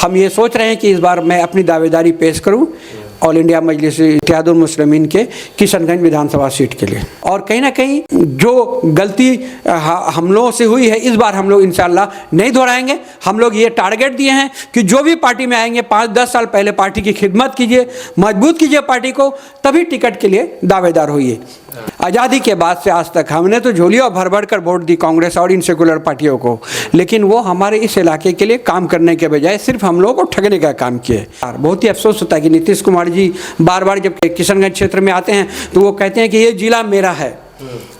हम ये सोच रहे हैं कि इस बार मैं अपनी दावेदारी पेश करूं ऑल इंडिया मजलिस इत्तेहादुल मुस्लिमीन के किशनगंज विधानसभा सीट के लिए। और कहीं ना कहीं जो गलती हम लोगों से हुई है इस बार हम लोग इंशाल्लाह नहीं दोहराएंगे। हम लोग ये टारगेट दिए हैं कि जो भी पार्टी में आएंगे 5-10 साल पहले पार्टी की खिदमत कीजिए, मजबूत कीजिए पार्टी को, तभी टिकट के लिए दावेदार होइए। आज़ादी के बाद से आज तक हमने तो झोलियों भर भर कर वोट दी कांग्रेस और इन सेकुलर पार्टियों को, लेकिन वो हमारे इस इलाके के लिए काम करने के बजाय सिर्फ हम लोगों को ठगने का काम किए। बहुत ही अफसोस होता है कि नीतीश कुमार जी बार बार जब किशनगंज क्षेत्र में आते हैं तो वो कहते हैं कि ये जिला मेरा है।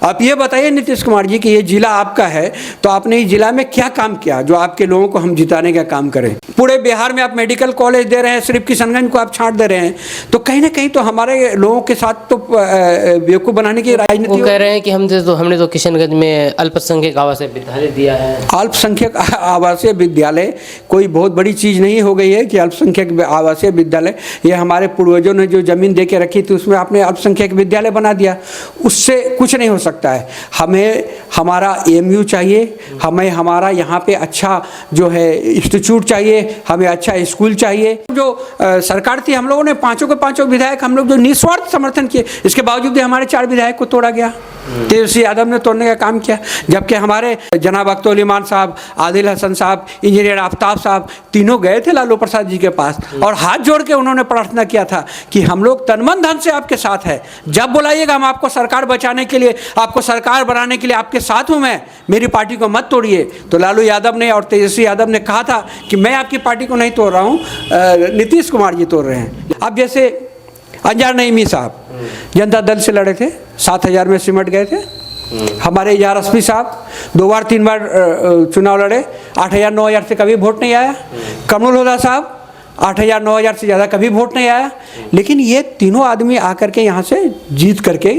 आप ये बताइए नीतीश कुमार जी कि ये जिला आपका है तो आपने इस जिला में क्या काम किया जो आपके लोगों को हम जिताने का काम करें। पूरे बिहार में आप मेडिकल कॉलेज दे रहे हैं, सिर्फ किशनगंज को आप छांट दे रहे हैं, तो कहीं ना कहीं तो हमारे लोगों के साथ तो बेवकूफ़ बनाने की राजनीति। वो कह रहे हैं कि हमने तो किशनगंज में अल्पसंख्यक आवासीय विद्यालय दिया है। अल्पसंख्यक आवासीय विद्यालय कोई बहुत बड़ी चीज़ नहीं हो गई है कि अल्पसंख्यक आवासीय विद्यालय, ये हमारे पूर्वजों ने जो ज़मीन दे के रखी थी उसमें आपने अल्पसंख्यक विद्यालय बना दिया, उससे कुछ नहीं हो सकता है। हमें हमारा एएमयू चाहिए, हमें हमारा यहाँ पे अच्छा जो है इंस्टीट्यूट चाहिए, हमें अच्छा स्कूल चाहिए। जो सरकार थी हम लोगों ने पांचों के पांचों विधायक हम लोग जो निस्वार्थ समर्थन किए, इसके बावजूद भी हमारे 4 विधायक को तोड़ा गया। तेजस्वी यादव ने तोड़ने का काम किया, जबकि हमारे जनाब अख्तर ईमान साहब, आदिल हसन साहब, इंजीनियर आफ्ताब साहब तीनों गए थे लालू प्रसाद जी के पास और हाथ जोड़ के उन्होंने प्रार्थना किया था कि हम लोग तन मन धन से आपके साथ हैं, जब बुलाइएगा हम आपको सरकार बचाने के लिए, आपको सरकार बनाने के लिए आपके साथ हूँ मैं, मेरी पार्टी को मत तोड़िए। तो लालू यादव ने और तेजस्वी यादव ने कहा था कि मैं आपकी पार्टी को नहीं तोड़ रहा हूँ, नीतीश कुमार जी तोड़ रहे हैं। अब जैसे अंजार नईमी साहब जनता दल से लड़े थे, 7,000 में सिमट गए थे। हमारे यार एसपी साहब 2 बार 3 बार चुनाव लड़े, 8,000 9,000 से कभी वोट नहीं आया। कमरुल हुदा साहब 8,000 9,000 से ज़्यादा कभी वोट नहीं आया, लेकिन ये तीनों आदमी आकर के यहाँ से जीत करके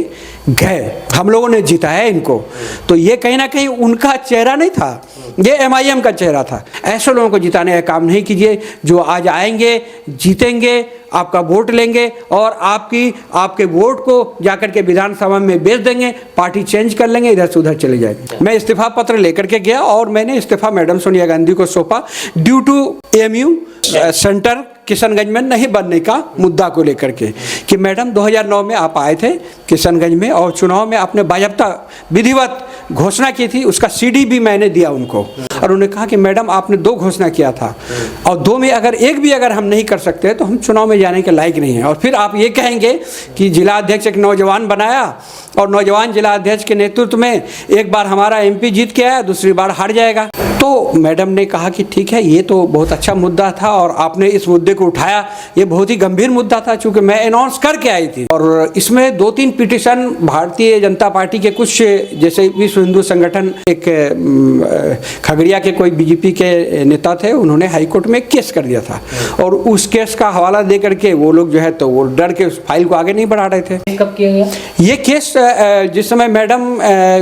गए, हम लोगों ने जिताया इनको। तो ये कहीं ना कहीं उनका चेहरा नहीं था, ये MIM का चेहरा था। ऐसे लोगों को जिताने का काम नहीं कीजिए जो आज आएंगे, जीतेंगे, आपका वोट लेंगे और आपके वोट को जाकर के विधानसभा में बेच देंगे, पार्टी चेंज कर लेंगे, इधर से उधर चले जाएंगे। मैं इस्तीफा पत्र लेकर के गया और मैंने इस्तीफा मैडम सोनिया गांधी को सौंपा due to AMU centre Kishanganj में नहीं बनने का मुद्दा को लेकर के कि मैडम 2009 में आप आए थे किशनगंज में और चुनाव में आपने बाज़ाब्ता विधिवत घोषणा की थी, उसका CD भी मैंने दिया उनको और उन्होंने कहा कि मैडम आपने 2 घोषणा किया था और 2 में अगर एक भी अगर हम नहीं कर सकते तो हम चुनाव में जाने के लायक नहीं हैं। और फिर आप ये कहेंगे कि जिला अध्यक्ष एक नौजवान बनाया और नौजवान जिला अध्यक्ष के नेतृत्व में एक बार हमारा MP जीत के आया, दूसरी बार हार जाएगा। तो मैडम ने कहा कि ठीक है, ये तो बहुत अच्छा मुद्दा था और आपने इस मुद्दे को उठाया, ये बहुत ही गंभीर मुद्दा था चूँकि मैं अनाउंस करके आई थी। और इसमें 2-3 पिटीशन भारतीय जनता पार्टी के कुछ जैसे विश्व हिंदू संगठन, एक खगड़िया के कोई BJP के नेता थे, उन्होंने हाईकोर्ट में केस कर दिया था और उस केस का हवाला दे करके वो लोग जो है तो वो डर के उस फाइल को आगे नहीं बढ़ा रहे थे। कब किया गया ये केस? जिस समय मैडम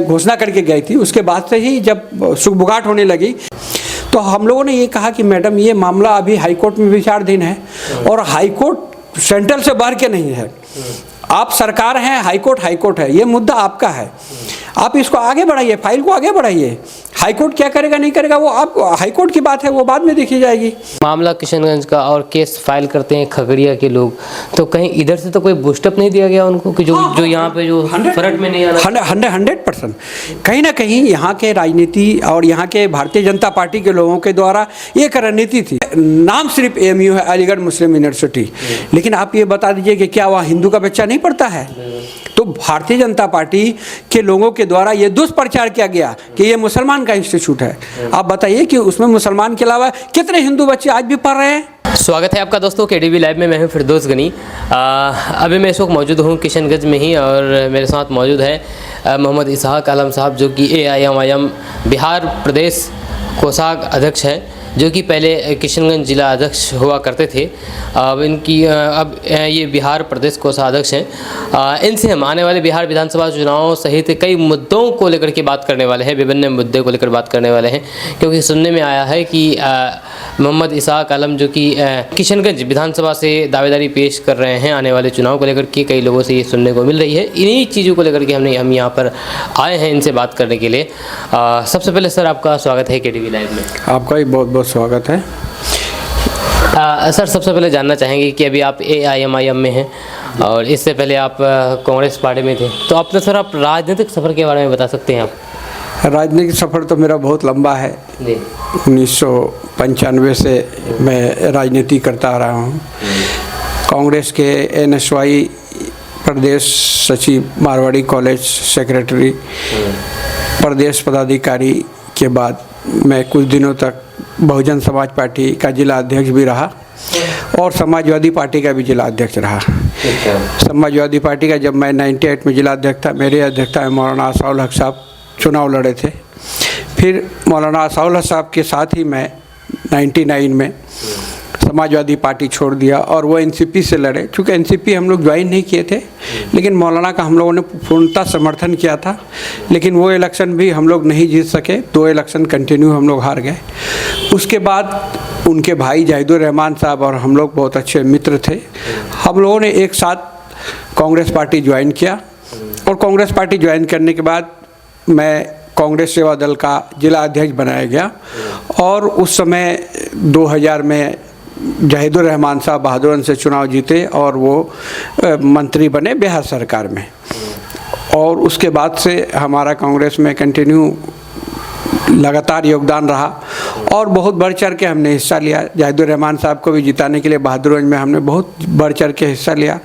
घोषणा करके गई थी उसके बाद से ही जब सुगबुगाहट होने लगी तो हम लोगों ने ये कहा कि मैडम ये मामला अभी हाईकोर्ट में विचाराधीन है और हाईकोर्ट सेंट्रल से बाहर के नहीं है, आप सरकार हैं, हाईकोर्ट है, ये मुद्दा आपका है, आप इसको आगे बढ़ाइए, फाइल को आगे बढ़ाइए। हाईकोर्ट क्या करेगा नहीं करेगा वो आप हाईकोर्ट की बात है, वो बाद में देखी जाएगी। मामला किशनगंज का और केस फाइल करते हैं खगड़िया के लोग, तो कहीं इधर से तो कोई बूस्टअप नहीं दिया गया उनको कि जो यहाँ पे जो फ्रंट में नहीं आना? 100% कहीं ना कहीं यहाँ के राजनीति और यहाँ के भारतीय जनता पार्टी के लोगों के द्वारा एक रणनीति थी। नाम सिर्फ AMU है, अलीगढ़ मुस्लिम यूनिवर्सिटी, लेकिन आप ये बता दीजिए कि क्या वहाँ हिंदू का बच्चा नहीं पढ़ता है? तो भारतीय जनता पार्टी के लोगों के द्वारा ये दुष्प्रचार किया गया कि ये मुसलमान का इंस्टीट्यूट है। आप बताइए कि उसमें मुसलमान के अलावा कितने हिंदू बच्चे आज भी पढ़ रहे हैं। स्वागत है आपका दोस्तों KDV लाइव में। मैं हूं फिरदौस गनी। अभी मैं इस वक्त मौजूद हूं किशनगंज में ही और मेरे साथ मौजूद है मोहम्मद इसहाक आलम साहब जो कि AIMIM बिहार प्रदेश कोषाध्यक्ष अध्यक्ष हैं, जो कि पहले किशनगंज जिला अध्यक्ष हुआ करते थे। अब ये बिहार प्रदेश कोषाध्यक्ष हैं। इनसे हम आने वाले बिहार विधानसभा चुनावों सहित कई मुद्दों को लेकर के बात करने वाले हैं, विभिन्न मुद्दे को लेकर बात करने वाले हैं, क्योंकि सुनने में आया है कि मोहम्मद इसहाक आलम जो कि किशनगंज विधानसभा से दावेदारी पेश कर रहे हैं आने वाले चुनाव को लेकर के, कई लोगों से ये सुनने को मिल रही है। इन्हीं चीज़ों को लेकर के हम यहाँ पर आए हैं इनसे बात करने के लिए। सबसे पहले सर आपका स्वागत है KDV लाइव में। आपका भी बहुत बहुत स्वागत है। सर सबसे पहले जानना चाहेंगे कि अभी आप AIMIM में हैं और इससे पहले आप कांग्रेस पार्टी में थे, तो अपना सर आप राजनीतिक सफ़र के बारे में बता सकते हैं आप? राजनीतिक सफ़र तो मेरा बहुत लंबा है। 1995 से मैं राजनीति करता आ रहा हूँ। कांग्रेस के NSY प्रदेश सचिव, मारवाड़ी कॉलेज सेक्रेटरी, प्रदेश पदाधिकारी के बाद मैं कुछ दिनों तक बहुजन समाज पार्टी का जिला अध्यक्ष भी रहा और समाजवादी पार्टी का भी जिला अध्यक्ष रहा। समाजवादी पार्टी का जब मैं 98 में जिला अध्यक्ष था, मेरे अध्यक्षता में मौलाना आसाउल हक साहब चुनाव लड़े थे। फिर मौलाना आसाउल हक साहब के साथ ही मैं 99 में समाजवादी पार्टी छोड़ दिया और वो NCP से लड़े। चूँकि NCP हम लोग ज्वाइन नहीं किए थे, लेकिन मौलाना का हम लोगों ने पूर्णतः समर्थन किया था, लेकिन वो इलेक्शन भी हम लोग नहीं जीत सके। 2 इलेक्शन कंटिन्यू हम लोग हार गए। उसके बाद उनके भाई जाहिदुर रहमान साहब और हम लोग बहुत अच्छे मित्र थे। हम लोगों ने एक साथ कांग्रेस पार्टी ज्वाइन किया और कांग्रेस पार्टी ज्वाइन करने के बाद मैं कांग्रेस सेवा दल का जिला अध्यक्ष बनाया गया और उस समय 2000 में जाहिदुर रहमान साहब बहादुरन से चुनाव जीते और वो मंत्री बने बिहार सरकार में। और उसके बाद से हमारा कांग्रेस में कंटिन्यू लगातार योगदान रहा और बहुत बढ़ चढ़ के हमने हिस्सा लिया। जाहिदुर रहमान साहब को भी जिताने के लिए बहादुरगंज में हमने बहुत बढ़ चढ़ के हिस्सा लिया।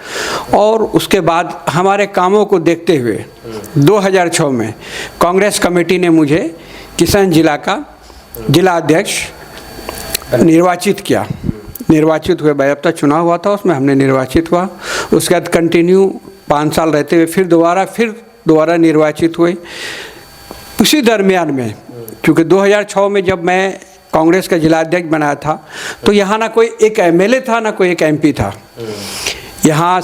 और उसके बाद हमारे कामों को देखते हुए 2006 में कांग्रेस कमेटी ने मुझे किशन जिला का जिला अध्यक्ष निर्वाचित किया। निर्वाचित हुए, बयाबता चुनाव हुआ था, उसमें हमने निर्वाचित हुआ। उसके बाद कंटिन्यू 5 साल रहते हुए फिर दोबारा निर्वाचित हुए। उसी दरमियान में क्योंकि 2006 में जब मैं कांग्रेस का जिला अध्यक्ष बनाया था तो यहाँ ना कोई एक MLA था ना कोई एक MP था। यहाँ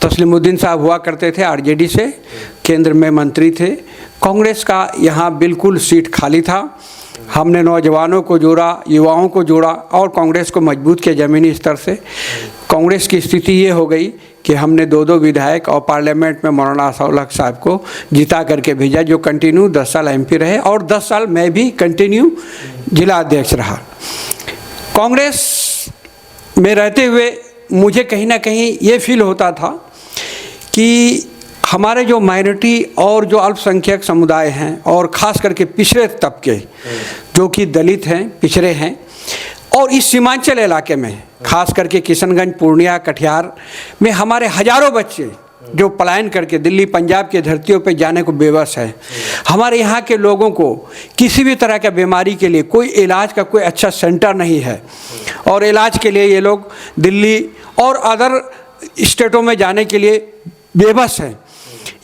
तस्लीमुद्दीन साहब हुआ करते थे RJD से, केंद्र में मंत्री थे। कांग्रेस का यहाँ बिल्कुल सीट खाली था। हमने नौजवानों को जोड़ा, युवाओं को जोड़ा और कांग्रेस को मजबूत किया ज़मीनी स्तर से। कांग्रेस की स्थिति ये हो गई कि हमने 2 विधायक और पार्लियामेंट में मौलाना आसाउल हक साहब को जिता करके भेजा, जो कंटिन्यू 10 साल MP रहे और 10 साल मैं भी कंटिन्यू जिला अध्यक्ष रहा। कांग्रेस में रहते हुए मुझे कहीं ना कहीं ये फील होता था कि हमारे जो माइनॉरिटी और जो अल्पसंख्यक समुदाय हैं और ख़ास करके पिछड़े तबके जो कि दलित हैं, पिछड़े हैं, और इस सीमांचल इलाके में ख़ास करके किशनगंज, पूर्णिया, कटिहार में हमारे हज़ारों बच्चे जो पलायन करके दिल्ली, पंजाब की धरतियों पे जाने को बेबस है। हमारे यहाँ के लोगों को किसी भी तरह का बीमारी के लिए कोई इलाज का कोई अच्छा सेंटर नहीं है और इलाज के लिए ये लोग दिल्ली और अदर स्टेटों में जाने के लिए बेबस हैं।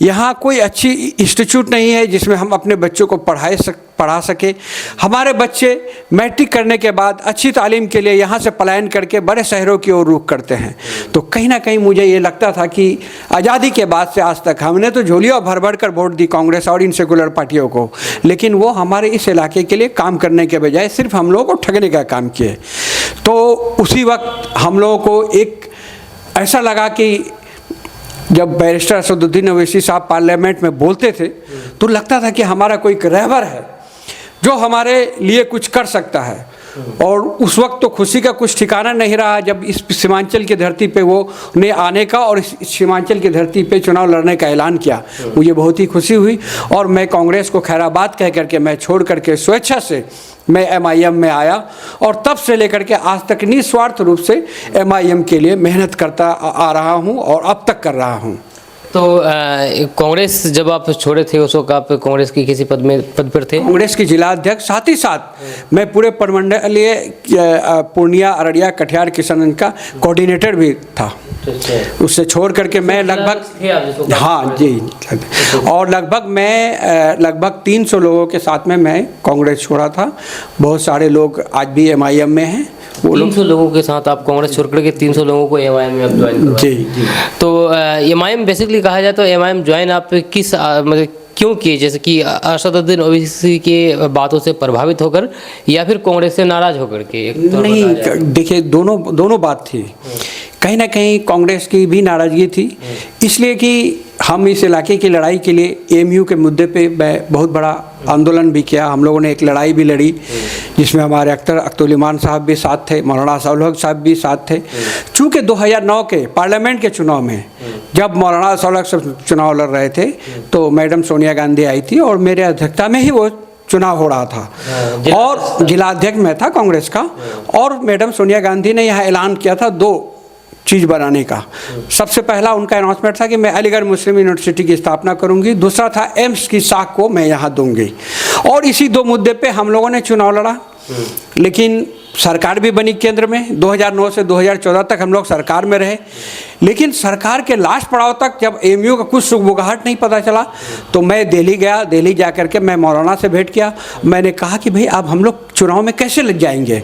यहाँ कोई अच्छी इंस्टीट्यूट नहीं है जिसमें हम अपने बच्चों को पढ़ा सके। हमारे बच्चे मैट्रिक करने के बाद अच्छी तालीम के लिए यहाँ से पलायन करके बड़े शहरों की ओर रुख करते हैं। तो कहीं ना कहीं मुझे ये लगता था कि आज़ादी के बाद से आज तक हमने तो झोलियों भर भर कर वोट दी कांग्रेस और इन सेकुलर पार्टियों को, लेकिन वो हमारे इस इलाके के लिए काम करने के बजाय सिर्फ हम लोगों को ठगने का काम किए। तो उसी वक्त हम लोगों को एक ऐसा लगा कि जब बैरिस्टर असदुद्दीन ओवैसी साहब पार्लियामेंट में बोलते थे तो लगता था कि हमारा कोई रहबर है जो हमारे लिए कुछ कर सकता है। और उस वक्त तो खुशी का कुछ ठिकाना नहीं रहा जब इस सीमांचल की धरती पे वो ने आने का और इस सीमांचल की धरती पे चुनाव लड़ने का ऐलान किया। मुझे बहुत ही खुशी हुई और मैं कांग्रेस को खैराबाद कह करके मैं छोड़ करके स्वेच्छा से मैं MIM में आया और तब से लेकर के आज तक निस्वार्थ रूप से MIM के लिए मेहनत करता आ रहा हूँ और अब तक कर रहा हूँ। तो कांग्रेस जब आप छोड़े थे उस वक्त आप कांग्रेस की किसी पद पर थे? कांग्रेस की जिला अध्यक्ष, साथ ही साथ मैं पूरे प्रमंडलीय पूर्णिया, अररिया, कटिहार, किशनगंज का कोऑर्डिनेटर भी था। उससे छोड़ करके मैं लगभग, हाँ जी, और लगभग 300 लोगों के साथ में मैं कांग्रेस छोड़ा था। बहुत सारे लोग आज भी MIM में हैं। वो 300 लोगों के साथ आप कांग्रेस छोड़ करके 300 लोगों को MIM में आप ज्वाइन करवाए? जी। तो MIM बेसिकली कहा जाए तो MIM ज्वाइन आप किस मतलब क्यों किए? जैसे कि असदुद्दीन ओवैसी के बातों से प्रभावित होकर या फिर कांग्रेस से नाराज होकर के? नहीं, देखिए दोनों बात थी। कहीं ना कहीं कांग्रेस की भी नाराज़गी थी, इसलिए कि हम इस इलाके की लड़ाई के लिए एएमयू के मुद्दे पे बहुत बड़ा आंदोलन भी किया। हम लोगों ने एक लड़ाई भी लड़ी जिसमें हमारे अख्तर ईमान साहब भी साथ थे, मौलाना असाउल हक साहब भी साथ थे। चूँकि 2009 के पार्लियामेंट के चुनाव में जब मौलाना असाउल हक साहब चुनाव लड़ रहे थे तो मैडम सोनिया गांधी आई थी और मेरे अध्यक्षता में ही वो चुनाव हो रहा था और जिलाध्यक्ष में था कांग्रेस का। और मैडम सोनिया गांधी ने यहाँ ऐलान किया था 2 चीज़ बनाने का। सबसे पहला उनका अनाउंसमेंट था कि मैं अलीगढ़ मुस्लिम यूनिवर्सिटी की स्थापना करूंगी, दूसरा था एम्स की साख को मैं यहाँ दूंगी। और इसी 2 मुद्दे पे हम लोगों ने चुनाव लड़ा, लेकिन सरकार भी बनी केंद्र में। 2009 से 2014 तक हम लोग सरकार में रहे, लेकिन सरकार के लास्ट पड़ाव तक जब एएमयू का कुछ सुगबुगाहट नहीं पता चला तो मैं दिल्ली गया। दिल्ली जा करके मैं मौलाना से भेंट किया। मैंने कहा कि भाई अब हम लोग चुनाव में कैसे लग जाएंगे,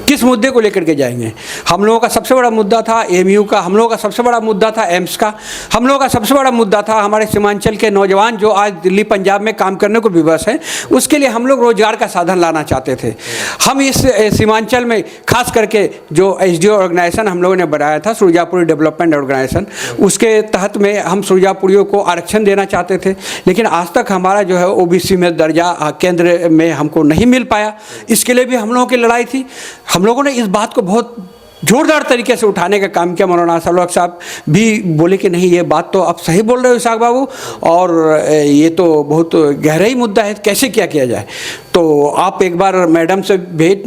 किस मुद्दे को लेकर के जाएंगे। हम लोगों का सबसे बड़ा मुद्दा था एएमयू का, हम लोगों का सबसे बड़ा मुद्दा था एम्स का, हम लोगों का सबसे बड़ा मुद्दा था हमारे सीमांचल के नौजवान जो आज दिल्ली पंजाब में काम करने को विवश हैं, उसके लिए हम लोग रोजगार का साधन लाना चाहते थे। हम इस सीमांचल में खास करके जो एसडीओ ऑर्गेनाइजेशन हम लोगों ने बनाया था, सुरजापुरी डेवलपमेंट ऑर्गेनाइजेशन, उसके तहत में हम सुरजापुरियों को आरक्षण देना चाहते थे। लेकिन आज तक हमारा जो है ओबीसी में दर्जा केंद्र में हमको नहीं मिल पाया। इसके लिए भी हम लोगों की लड़ाई थी। हम लोगों ने इस बात को बहुत जोरदार तरीके से उठाने का काम किया। मौलाना असाउल हक साहब भी बोले कि नहीं, ये बात तो आप सही बोल रहे हो इसाक बाबू, और ये तो बहुत गहरा ही मुद्दा है, कैसे क्या किया जाए। तो आप एक बार मैडम से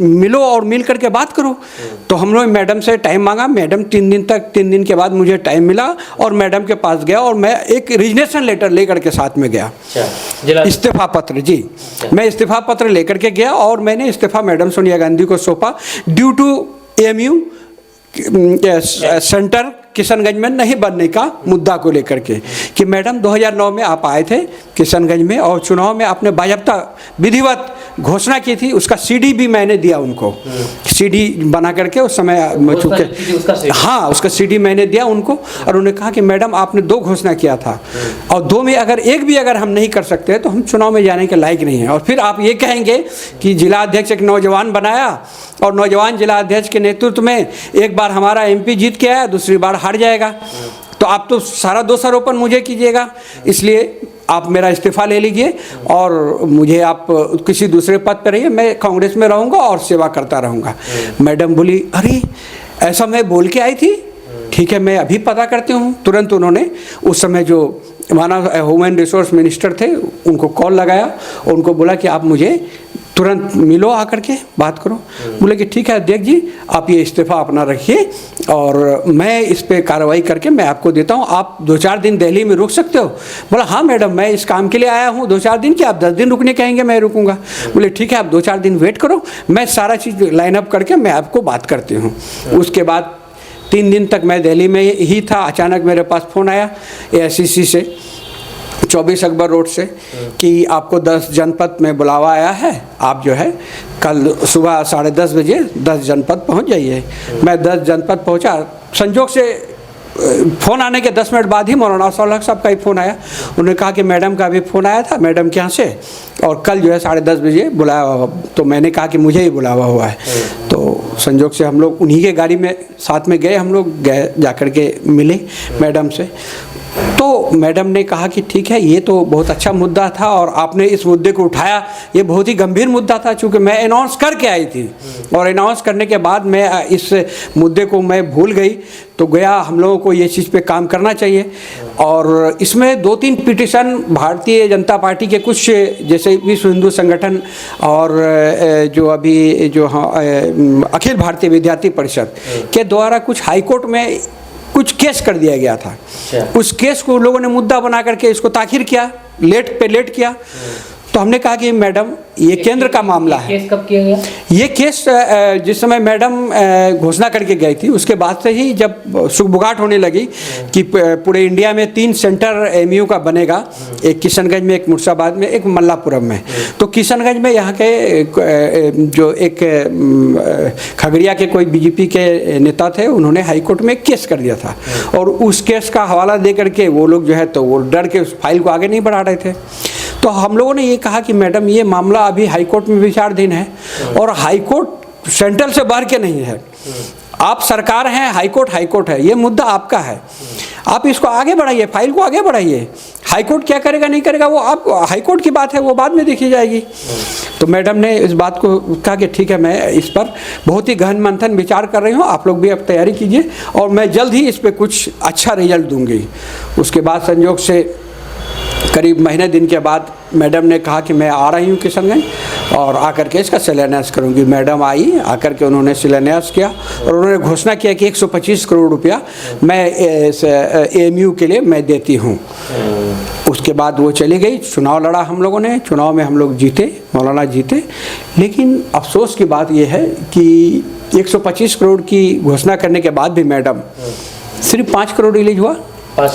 मिलो और मिल करके बात करो। तो हम लोग मैडम से टाइम मांगा। मैडम 3 दिन के बाद मुझे टाइम मिला और मैडम के पास गया और मैं एक रिजनेशन लेटर लेकर के साथ में गया। इस्तीफा पत्र, जी, मैं इस्तीफा पत्र लेकर के गया और मैंने इस्तीफा मैडम सोनिया गांधी को सौंपा due to AMU centre Kishanganj में नहीं बनने का मुद्दा को लेकर के कि मैडम 2009 में आप आए थे किशनगंज में और चुनाव में आपने बाज़ाब्ता विधिवत घोषणा की थी। उसका सीडी भी मैंने दिया उनको, सीडी बना करके उस समय चूँकि हाँ उसका सीडी मैंने दिया उनको। और उन्होंने कहा कि मैडम आपने 2 घोषणा किया था और 2 में अगर एक भी अगर हम नहीं कर सकते तो हम चुनाव में जाने के लायक नहीं हैं। और फिर आप ये कहेंगे कि जिला अध्यक्ष एक नौजवान बनाया और नौजवान जिला अध्यक्ष के नेतृत्व में एक बार हमारा एमपी जीत के आया, दूसरी बार हार जाएगा, तो आप तो सारा दोषारोपण मुझे कीजिएगा। इसलिए आप मेरा इस्तीफ़ा ले लीजिए और मुझे आप किसी दूसरे पद पर रहिए, मैं कांग्रेस में रहूँगा और सेवा करता रहूँगा। मैडम बोली, अरे ऐसा मैं बोल के आई थी, ठीक है मैं अभी पता करती हूँ। तुरंत उन्होंने उस समय जो मानव ह्यूमन रिसोर्स मिनिस्टर थे उनको कॉल लगाया, उनको बोला कि आप मुझे तुरंत मिलो आकर के बात करो। बोले कि ठीक है अध्यक्ष जी, आप ये इस्तीफ़ा अपना रखिए और मैं इस पर कार्रवाई करके मैं आपको देता हूँ। आप 2-4 दिन दिल्ली में रुक सकते हो? बोला हाँ मैडम, मैं इस काम के लिए आया हूँ 2-4 दिन, कि आप 10 दिन रुकने कहेंगे मैं रुकूंगा। बोले ठीक है, आप 2-4 दिन वेट करो, मैं सारा चीज़ लाइन अप करके मैं आपको बात करती हूँ। उसके बाद 3 दिन तक मैं दिल्ली में ही था। अचानक मेरे पास फ़ोन आया एआईसीसी से, 24 अकबर रोड से, कि आपको 10 जनपद में बुलावा आया है, आप जो है कल सुबह 10:30 बजे 10 जनपद पहुंच जाइए। मैं 10 जनपद पहुंचा। संजोग से फ़ोन आने के 10 मिनट बाद ही मौलाना असाउल हक साहब का ही फ़ोन आया। उन्होंने कहा कि मैडम का भी फ़ोन आया था मैडम के यहाँ से और कल जो है 10:30 बजे बुलाया। तो मैंने कहा कि मुझे ही बुलावा हुआ है। तो संजोग से हम लोग उन्हीं के गाड़ी में साथ में गए, हम लोग गए जा कर के मिले मैडम से। तो मैडम ने कहा कि ठीक है, ये तो बहुत अच्छा मुद्दा था और आपने इस मुद्दे को उठाया, ये बहुत ही गंभीर मुद्दा था। चूँकि मैं अनाउंस करके आई थी और अनाउंस करने के बाद मैं इस मुद्दे को मैं भूल गई, तो गया हम लोगों को ये चीज़ पे काम करना चाहिए। और इसमें 2-3 पिटीशन भारतीय जनता पार्टी के कुछ जैसे विश्व हिंदू संगठन और जो अभी जो अखिल भारतीय विद्यार्थी परिषद के द्वारा कुछ हाईकोर्ट में कुछ केस कर दिया गया था। उस केस को लोगों ने मुद्दा बना करके इसको ताखिर किया, लेट किया। तो हमने कहा कि मैडम ये केंद्र का मामला है। केस कब किया गया? ये केस जिस समय मैडम घोषणा करके गई थी उसके बाद से ही जब सुगबुगाहट होने लगी कि पूरे इंडिया में 3 सेंटर एएमयू का बनेगा, एक किशनगंज में, एक मुर्शिदाबाद में, एक मल्लापुरम में। तो किशनगंज में यहाँ के जो एक खगड़िया के कोई बीजेपी के नेता थे, उन्होंने हाईकोर्ट में एक केस कर दिया था और उस केस का हवाला दे करके वो लोग जो है तो वो डर के उस फाइल को आगे नहीं बढ़ा रहे थे। तो हम लोगों ने ये कहा कि मैडम ये मामला अभी हाईकोर्ट में विचाराधीन है और हाईकोर्ट सेंट्रल से बाहर के नहीं है। आप सरकार हैं, हाईकोर्ट है, ये मुद्दा आपका है। आप इसको आगे बढ़ाइए, फाइल को आगे बढ़ाइए। हाईकोर्ट क्या करेगा नहीं करेगा वो आप हाईकोर्ट की बात है, वो बाद में देखी जाएगी। तो मैडम ने इस बात को कहा कि ठीक है, मैं इस पर बहुत ही गहन मंथन विचार कर रही हूँ, आप लोग भी अब तैयारी कीजिए और मैं जल्द ही इस पर कुछ अच्छा रिजल्ट दूंगी। उसके बाद संयोग से करीब महीने दिन के बाद मैडम ने कहा कि मैं आ रही हूँ किशनगंज और आकर के इसका शिलान्यास करूँगी। मैडम आई, आकर के उन्होंने शिलान्यास किया और उन्होंने घोषणा किया कि 125 करोड़ रुपया मैं AMU के लिए मैं देती हूँ। उसके बाद वो चली गई, चुनाव लड़ा हम लोगों ने, चुनाव में हम लोग जीते, मौलाना जीते। लेकिन अफसोस की बात यह है कि 125 करोड़ की घोषणा करने के बाद भी मैडम सिर्फ 5 करोड़ रिलीज हुआ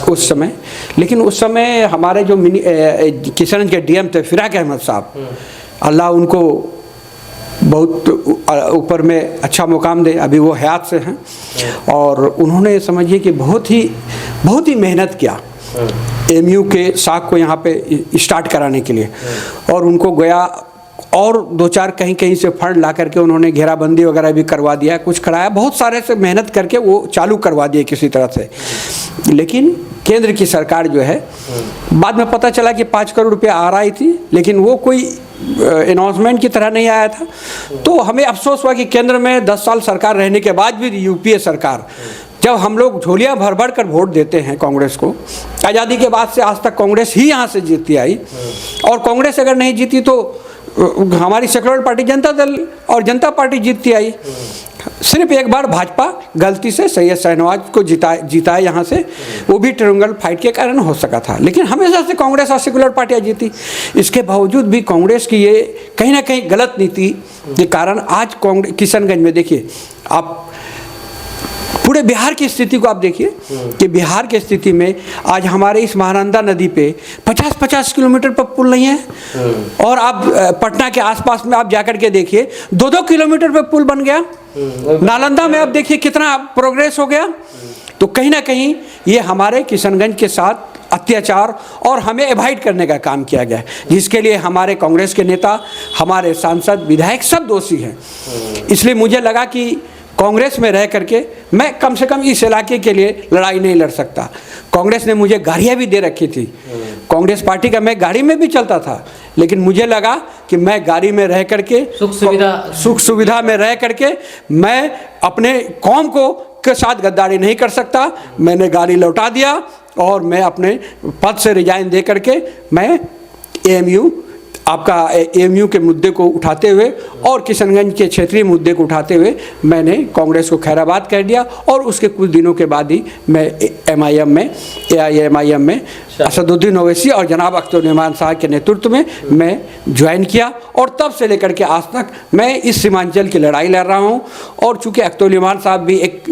उस समय। लेकिन उस समय हमारे जो किशनगंज के DM थे फिराक अहमद साहब, अल्लाह उनको बहुत ऊपर में अच्छा मुकाम दे, अभी वो हयात से हैं, और उन्होंने समझिए कि बहुत ही मेहनत किया AMU के साख को यहाँ पे स्टार्ट कराने के लिए। और उनको गया और 2-4 कहीं से फंड ला करके उन्होंने घेराबंदी वगैरह भी करवा दिया, कुछ कराया, बहुत सारे से मेहनत करके वो चालू करवा दिए किसी तरह से। लेकिन केंद्र की सरकार जो है, बाद में पता चला कि 5 करोड़ रुपया आ रही थी, लेकिन वो कोई अनाउंसमेंट की तरह नहीं आया था। तो हमें अफसोस हुआ कि केंद्र में 10 साल सरकार रहने के बाद भी UPA सरकार, जब हम लोग झोलियाँ भर भर कर वोट देते हैं कांग्रेस को, आज़ादी के बाद से आज तक कांग्रेस ही यहाँ से जीतती आई, और कांग्रेस अगर नहीं जीती तो हमारी सेक्युलर पार्टी जनता दल और जनता पार्टी जीतती आई। सिर्फ एक बार भाजपा गलती से सैयद शाहनवाज को जीता यहाँ से, वो भी ट्रायंगल फाइट के कारण हो सका था, लेकिन हमेशा से कांग्रेस और सेक्युलर पार्टियाँ जीती। इसके बावजूद भी कांग्रेस की ये कहीं ना कहीं गलत नीति के कारण आज किशनगंज में देखिए, आप पूरे बिहार की स्थिति को आप देखिए कि बिहार की स्थिति में आज हमारे इस महानंदा नदी पे 50-50 किलोमीटर पर पुल नहीं है, और आप पटना के आसपास में आप जाकर के देखिए 2-2 किलोमीटर पे पुल बन गया। नालंदा में आप देखिए कितना प्रोग्रेस हो गया। तो कहीं ना कहीं ये हमारे किशनगंज के साथ अत्याचार और हमें एवॉइड करने का काम किया गया, जिसके लिए हमारे कांग्रेस के नेता, हमारे सांसद, विधायक सब दोषी हैं। इसलिए मुझे लगा कि कांग्रेस में रह करके मैं कम से कम इस इलाके के लिए लड़ाई नहीं लड़ सकता। कांग्रेस ने मुझे गाड़ियाँ भी दे रखी थी, कांग्रेस पार्टी का मैं गाड़ी में भी चलता था, लेकिन मुझे लगा कि मैं गाड़ी में रह करके सुख सुविधा में रह करके मैं अपने कौम को के साथ गद्दारी नहीं कर सकता। मैंने गाड़ी लौटा दिया और मैं अपने पद से रिजाइन दे करके मैं AMU के मुद्दे को उठाते हुए और किशनगंज के क्षेत्रीय मुद्दे को उठाते हुए मैंने कांग्रेस को खैराबाद कर दिया, और उसके कुछ दिनों के बाद ही मैं AIMIM में असदुद्दीन ओवैसी और जनाब अख्तरुल साहब के नेतृत्व में मैं ज्वाइन किया, और तब से लेकर के आज तक मैं इस सीमांचल की लड़ाई लड़ रहा हूँ। और चूँकि अख्तरुल साहब भी एक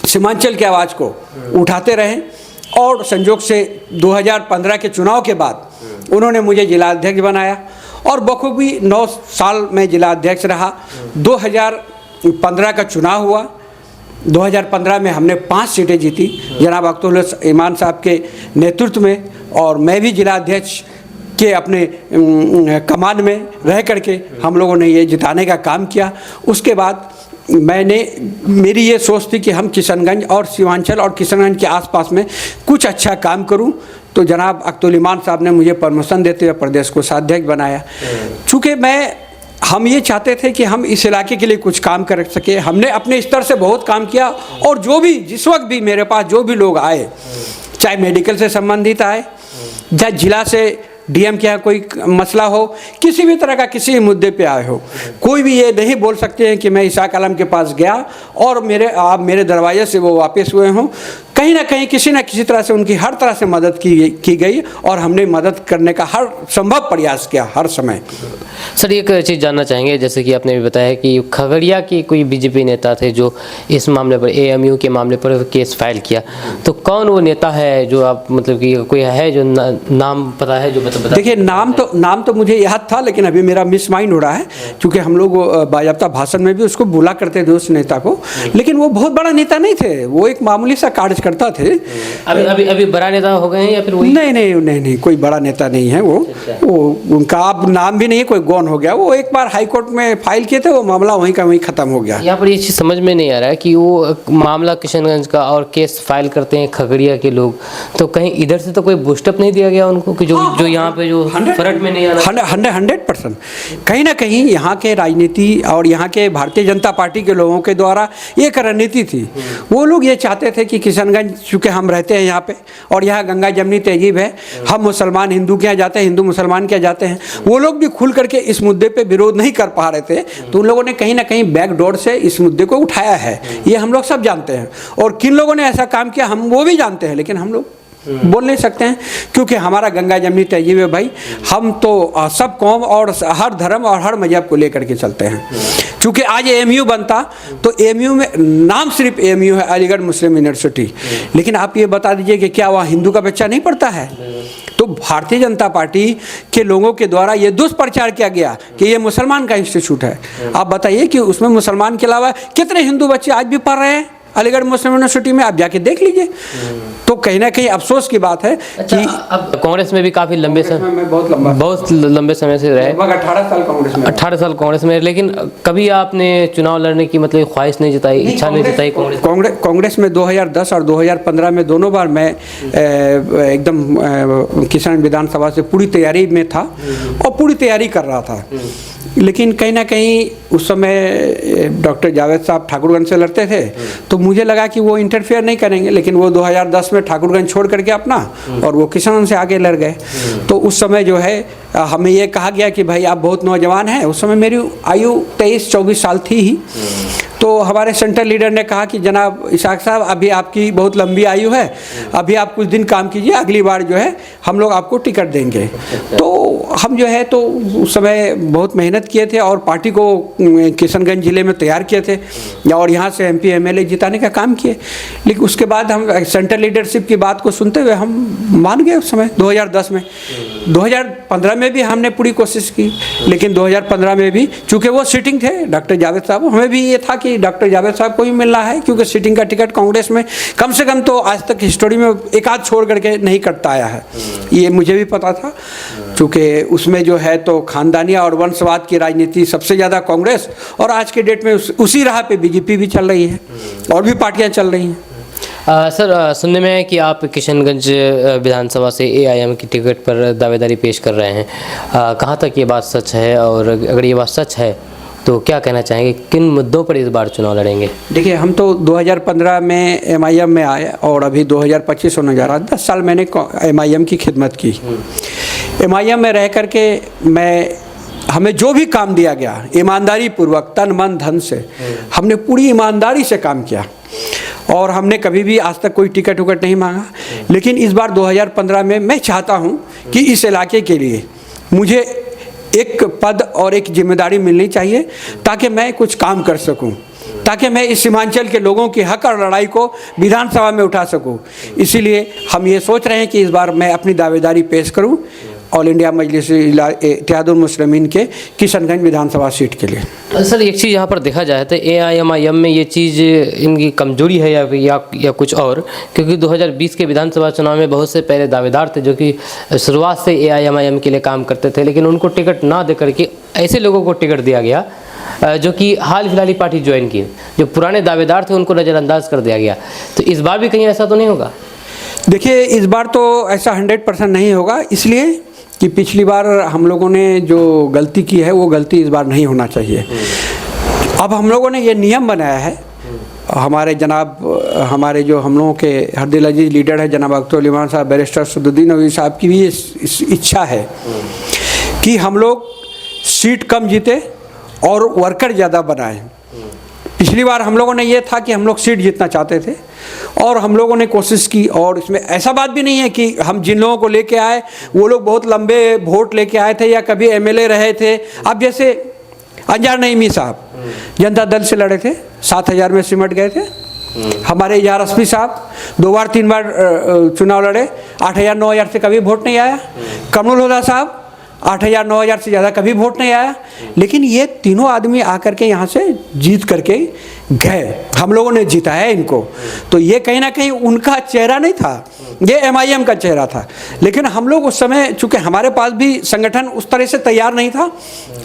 सीमांचल की आवाज़ को उठाते रहे, और संजोग से 2015 के चुनाव के बाद उन्होंने मुझे जिलाध्यक्ष बनाया, और बखूबी 9 साल में जिलाध्यक्ष रहा। 2015 का चुनाव हुआ, 2015 में हमने 5 सीटें जीती जनाब अख्तरुल साहब के नेतृत्व में, और मैं भी जिलाध्यक्ष के अपने कमान में रह करके हम लोगों ने ये जिताने का काम किया। उसके बाद मेरी ये सोच थी कि हम किशनगंज और सीमांचल और किशनगंज के आसपास में कुछ अच्छा काम करूं, तो जनाब अख्तरुल साहब ने मुझे प्रमोशन देते हुए प्रदेश कोषाध्यक्ष बनाया। चूँकि हम ये चाहते थे कि हम इस इलाके के लिए कुछ काम कर सके, हमने अपने स्तर से बहुत काम किया, और जो भी जिस वक्त भी मेरे पास जो भी लोग आए, चाहे मेडिकल से संबंधित आए, चाहे जिला से DM के यहाँ कोई मसला हो, किसी भी तरह का किसी मुद्दे पे आए हो, कोई भी ये नहीं बोल सकते हैं कि मैं इसाक आलम के पास गया और आप मेरे दरवाजे से वो वापस हुए हों। कहीं ना कहीं किसी न किसी तरह से उनकी हर तरह से मदद की गई, और हमने मदद करने का हर संभव प्रयास किया हर समय। सर, एक चीज़ जानना चाहेंगे, जैसे कि आपने भी बताया कि खगड़िया के कोई BJP नेता थे जो इस मामले पर AMU के मामले पर केस फाइल किया, तो कौन वो नेता है जो आप मतलब कि कोई है जो नाम पता है जो बता? देखिए, नाम तो मुझे याद था, लेकिन अभी मेरा मिस माइंड हो रहा है, क्योंकि हम लोग बाज़ाब्ता भाषण में भी उसको बोला करते थे उस नेता को, लेकिन वो बहुत बड़ा नेता नहीं थे, वो एक मामूली सा कार्यकर्ता थे। अभी बड़ा नेता हो गए हैं या फिर वही? नहीं, कोई बड़ा नेता नहीं है वो उनका अब नाम भी नहीं है, कोई गॉन हो गया। वो एक बार हाई कोर्ट में फाइल किए थे, वो मामला वहीं का वहीं ख़त्म हो गया। यहाँ पर ये चीज़ समझ में नहीं आ रहा है कि वो मामला किशनगंज का और केस फाइल करते हैं खगड़िया के लोग, तो कहीं इधर से तो कोई बूस्टअप नहीं दिया गया उनको कि जो यहाँ पे जो फ्रंट में नहीं आना। 100% कहीं ना कहीं यहाँ के राजनीति और यहाँ के भारतीय जनता पार्टी के लोगों के द्वारा एक रणनीति थी। वो लोग ये चाहते थे कि किशनगंज, चूँकि हम रहते हैं यहाँ पे और यहाँ गंगा जमनी तहजीब है, हम मुसलमान हिंदू के यहाँ जाते हैं, हिंदू मुसलमान के यहाँ जाते हैं, वो लोग भी खुल करके इस मुद्दे पे विरोध नहीं कर पा रहे थे। तो उन लोगों ने कहीं ना कहीं बैकडोर से इस मुद्दे को उठाया है, ये हम लोग सब जानते हैं। और किन लोगों ने ऐसा काम किया हम वो भी जानते हैं, लेकिन हम लोग बोल नहीं सकते हैं, क्योंकि हमारा गंगा जमनी तहजीब है भाई। हम तो सब कौम और हर धर्म और हर मजहब को लेकर के चलते हैं। क्योंकि आज एएमयू बनता तो एएमयू में नाम सिर्फ एएमयू है, अलीगढ़ मुस्लिम यूनिवर्सिटी, लेकिन आप ये बता दीजिए कि क्या वहाँ हिंदू का बच्चा नहीं पढ़ता है? तो भारतीय जनता पार्टी के लोगों के द्वारा ये दुष्प्रचार किया गया कि ये मुसलमान का इंस्टीट्यूट है। आप बताइए कि उसमें मुसलमान के अलावा कितने हिंदू बच्चे आज भी पढ़ रहे हैं अलीगढ़ मुस्लिम यूनिवर्सिटी में, आप जाके देख लीजिए। तो कहीं ना कहीं अफसोस की बात है कि अब कांग्रेस में भी काफ़ी लंबे समय, बहुत लंबे समय से रहे, 18 साल कांग्रेस में, 18 साल कांग्रेस में, लेकिन कभी आपने चुनाव लड़ने की मतलब ख्वाहिश नहीं जताई, इच्छा नहीं जताई? कांग्रेस में 2010 और 2015 में दोनों बार मैं एकदम किशन विधानसभा से पूरी तैयारी में था और पूरी तैयारी कर रहा था। लेकिन कहीं ना कहीं उस समय डॉक्टर जावेद साहब ठाकुरगंज से लड़ते थे, तो मुझे लगा कि वो इंटरफेयर नहीं करेंगे, लेकिन वो 2010 में ठाकुरगंज छोड़ करके अपना और वो किशनगंज से आगे लड़ गए। तो उस समय जो है हमें ये कहा गया कि भाई आप बहुत नौजवान हैं। उस समय मेरी आयु 23-24 साल थी ही। तो हमारे सेंट्रल लीडर ने कहा कि जनाब इसाक साहब, अभी आपकी बहुत लंबी आयु है, अभी आप कुछ दिन काम कीजिए, अगली बार जो है हम लोग आपको टिकट देंगे। तो हम जो है तो उस समय बहुत मेहनत किए थे और पार्टी को किशनगंज ज़िले में तैयार किए थे और यहाँ से MP MLA जिताने का काम किए। लेकिन उसके बाद हम सेंट्रल लीडरशिप की बात को सुनते हुए हम मान गए उस समय 2010 में। 2015 में भी हमने पूरी कोशिश की, लेकिन 2015 में भी चूँकि वो सिटिंग थे डॉक्टर जावेद साहब, हमें भी ये था कि डॉक्टर जावेद साहब को ही मिलना है, क्योंकि सिटिंग का टिकट कांग्रेस में कम से कम तो आज तक हिस्टोरी में एक आध छोड़ करके नहीं कटता आया है। ये मुझे भी पता था, क्योंकि उसमें जो है तो खानदानिया और वंशवाद की राजनीति सबसे ज़्यादा कांग्रेस, और आज के डेट में उसी राह पे बीजेपी भी चल रही है और भी पार्टियाँ चल रही हैं। सर, सुनने में है कि आप किशनगंज विधानसभा से AIM की टिकट पर दावेदारी पेश कर रहे हैं। कहाँ तक ये बात सच है, और अगर ये बात सच है तो क्या कहना चाहेंगे, किन मुद्दों पर इस बार चुनाव लड़ेंगे? देखिए, हम तो 2015 में MIM में आए और अभी 2025 होने जा रहा है। 10 साल मैंने MIM की खिदमत की। MIM में रह करके हमें जो भी काम दिया गया ईमानदारी पूर्वक, तन मन धन से हमने पूरी ईमानदारी से काम किया और हमने कभी भी आज तक कोई टिकट उकट नहीं मांगा। लेकिन इस बार 2015 में मैं चाहता हूँ कि इस इलाके के लिए मुझे एक पद और एक जिम्मेदारी मिलनी चाहिए, ताकि मैं कुछ काम कर सकूं, ताकि मैं इस सीमांचल के लोगों की हक और लड़ाई को विधानसभा में उठा सकूं। इसीलिए हम ये सोच रहे हैं कि इस बार मैं अपनी दावेदारी पेश करूं ऑल इंडिया मजलिस इत्तेहादुल मुस्लिमीन के किशनगंज विधानसभा सीट के लिए। सर, एक चीज़ यहाँ पर देखा जाए तो AIM में ये चीज़ इनकी कमजोरी है या कुछ और, क्योंकि 2020 के विधानसभा चुनाव में बहुत से पहले दावेदार थे जो कि शुरुआत से AIM के लिए काम करते थे, लेकिन उनको टिकट ना दे करके ऐसे लोगों को टिकट दिया गया जो कि हाल फिलहाल ही पार्टी ज्वाइन की। जो पुराने दावेदार थे उनको नज़रअंदाज कर दिया गया। तो इस बार भी कहीं ऐसा तो नहीं होगा? देखिए, इस बार तो ऐसा 100% नहीं होगा, इसलिए कि पिछली बार हम लोगों ने जो गलती की है वो गलती इस बार नहीं होना चाहिए। अब हम लोगों ने ये नियम बनाया है, हमारे जो हम लोगों के हरदिल अजीज लीडर है जनाब अख्तर उल इमान साहब, बैरिस्टर सदुद्दीन अवी साहब की भी इच्छा है कि हम लोग सीट कम जीते और वर्कर ज़्यादा बनाएं। पिछली बार हम लोगों ने ये था कि हम लोग सीट जीतना चाहते थे और हम लोगों ने कोशिश की, और इसमें ऐसा बात भी नहीं है कि हम जिन लोगों को लेके आए वो लोग बहुत लंबे वोट लेके आए थे या कभी MLA रहे थे। अब जैसे अंजार नईमी साहब जनता दल से लड़े थे, 7,000 में सिमट गए थे। हमारे इजार अस्मी साहब 2 बार 3 बार चुनाव लड़े, 8,000 9,000 से कभी वोट नहीं आया। कमरुल हुदा साहब 8,000 9,000 से ज़्यादा कभी वोट नहीं आया, लेकिन ये तीनों आदमी आकर के यहाँ से जीत करके गए, हम लोगों ने जीता है इनको। तो ये कहीं ना कहीं उनका चेहरा नहीं था, ये MIM का चेहरा था। लेकिन हम लोग उस समय, चूँकि हमारे पास भी संगठन उस तरह से तैयार नहीं था,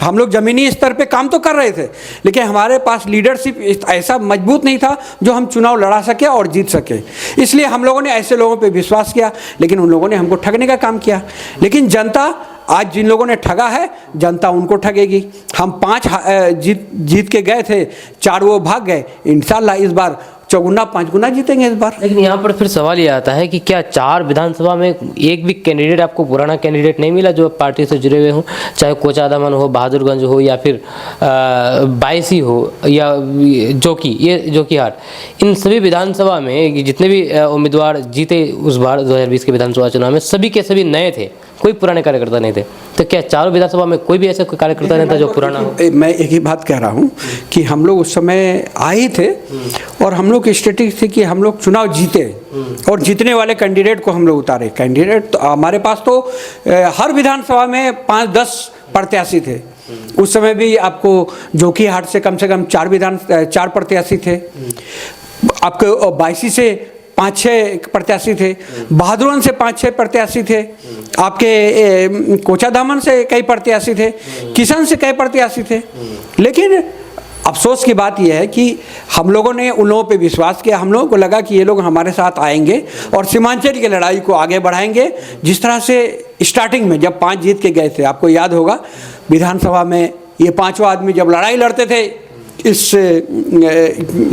हम लोग ज़मीनी स्तर पे काम तो कर रहे थे, लेकिन हमारे पास लीडरशिप ऐसा मजबूत नहीं था जो हम चुनाव लड़ा सके और जीत सके। इसलिए हम लोगों ने ऐसे लोगों पे विश्वास किया, लेकिन उन लोगों ने हमको ठगने का काम किया। लेकिन जनता, आज जिन लोगों ने ठगा है, जनता उनको ठगेगी। हम 5 जीत के गए थे, 4 वो भाग गए। इंशाल्लाह इस बार 4 गुना 5 गुना जीतेंगे इस बार। लेकिन यहाँ पर फिर सवाल ये आता है कि क्या 4 विधानसभा में एक भी कैंडिडेट आपको पुराना कैंडिडेट नहीं मिला जो पार्टी से जुड़े हुए हों, चाहे कोचादामन हो, बहादुरगंज हो, या फिर बायसी हो, या जोकीहाट, इन सभी विधानसभा में जितने भी उम्मीदवार जीते उस बार 2020 के विधानसभा चुनाव में, सभी के सभी नए थे, कोई पुराने कार्यकर्ता नहीं थे। तो क्या 4 विधानसभा में कोई भी ऐसा कोई कार्यकर्ता नहीं था जो पुराना हो? मैं एक ही बात कह रहा हूँ कि हम लोग उस समय आए थे और हम लोग की स्ट्रेटेजी थी कि हम लोग चुनाव जीते और जीतने वाले कैंडिडेट को हम लोग उतारे। कैंडिडेट तो हमारे पास तो हर विधानसभा में 5-10 प्रत्याशी थे। उस समय भी आपको जोकीहाट से कम 4 प्रत्याशी थे, आपको बायसी से 5-6 प्रत्याशी थे, बहादुरगंज से 5-6 प्रत्याशी थे, आपके कोचादामन से कई प्रत्याशी थे, किशन से कई प्रत्याशी थे। लेकिन अफसोस की बात यह है कि हम लोगों ने उन लोगों पे विश्वास किया। हम लोगों को लगा कि ये लोग हमारे साथ आएंगे और सीमांचल की लड़ाई को आगे बढ़ाएंगे। जिस तरह से स्टार्टिंग में जब 5 जीत के गए थे, आपको याद होगा विधानसभा में ये 5वां आदमी जब लड़ाई लड़ते थे इस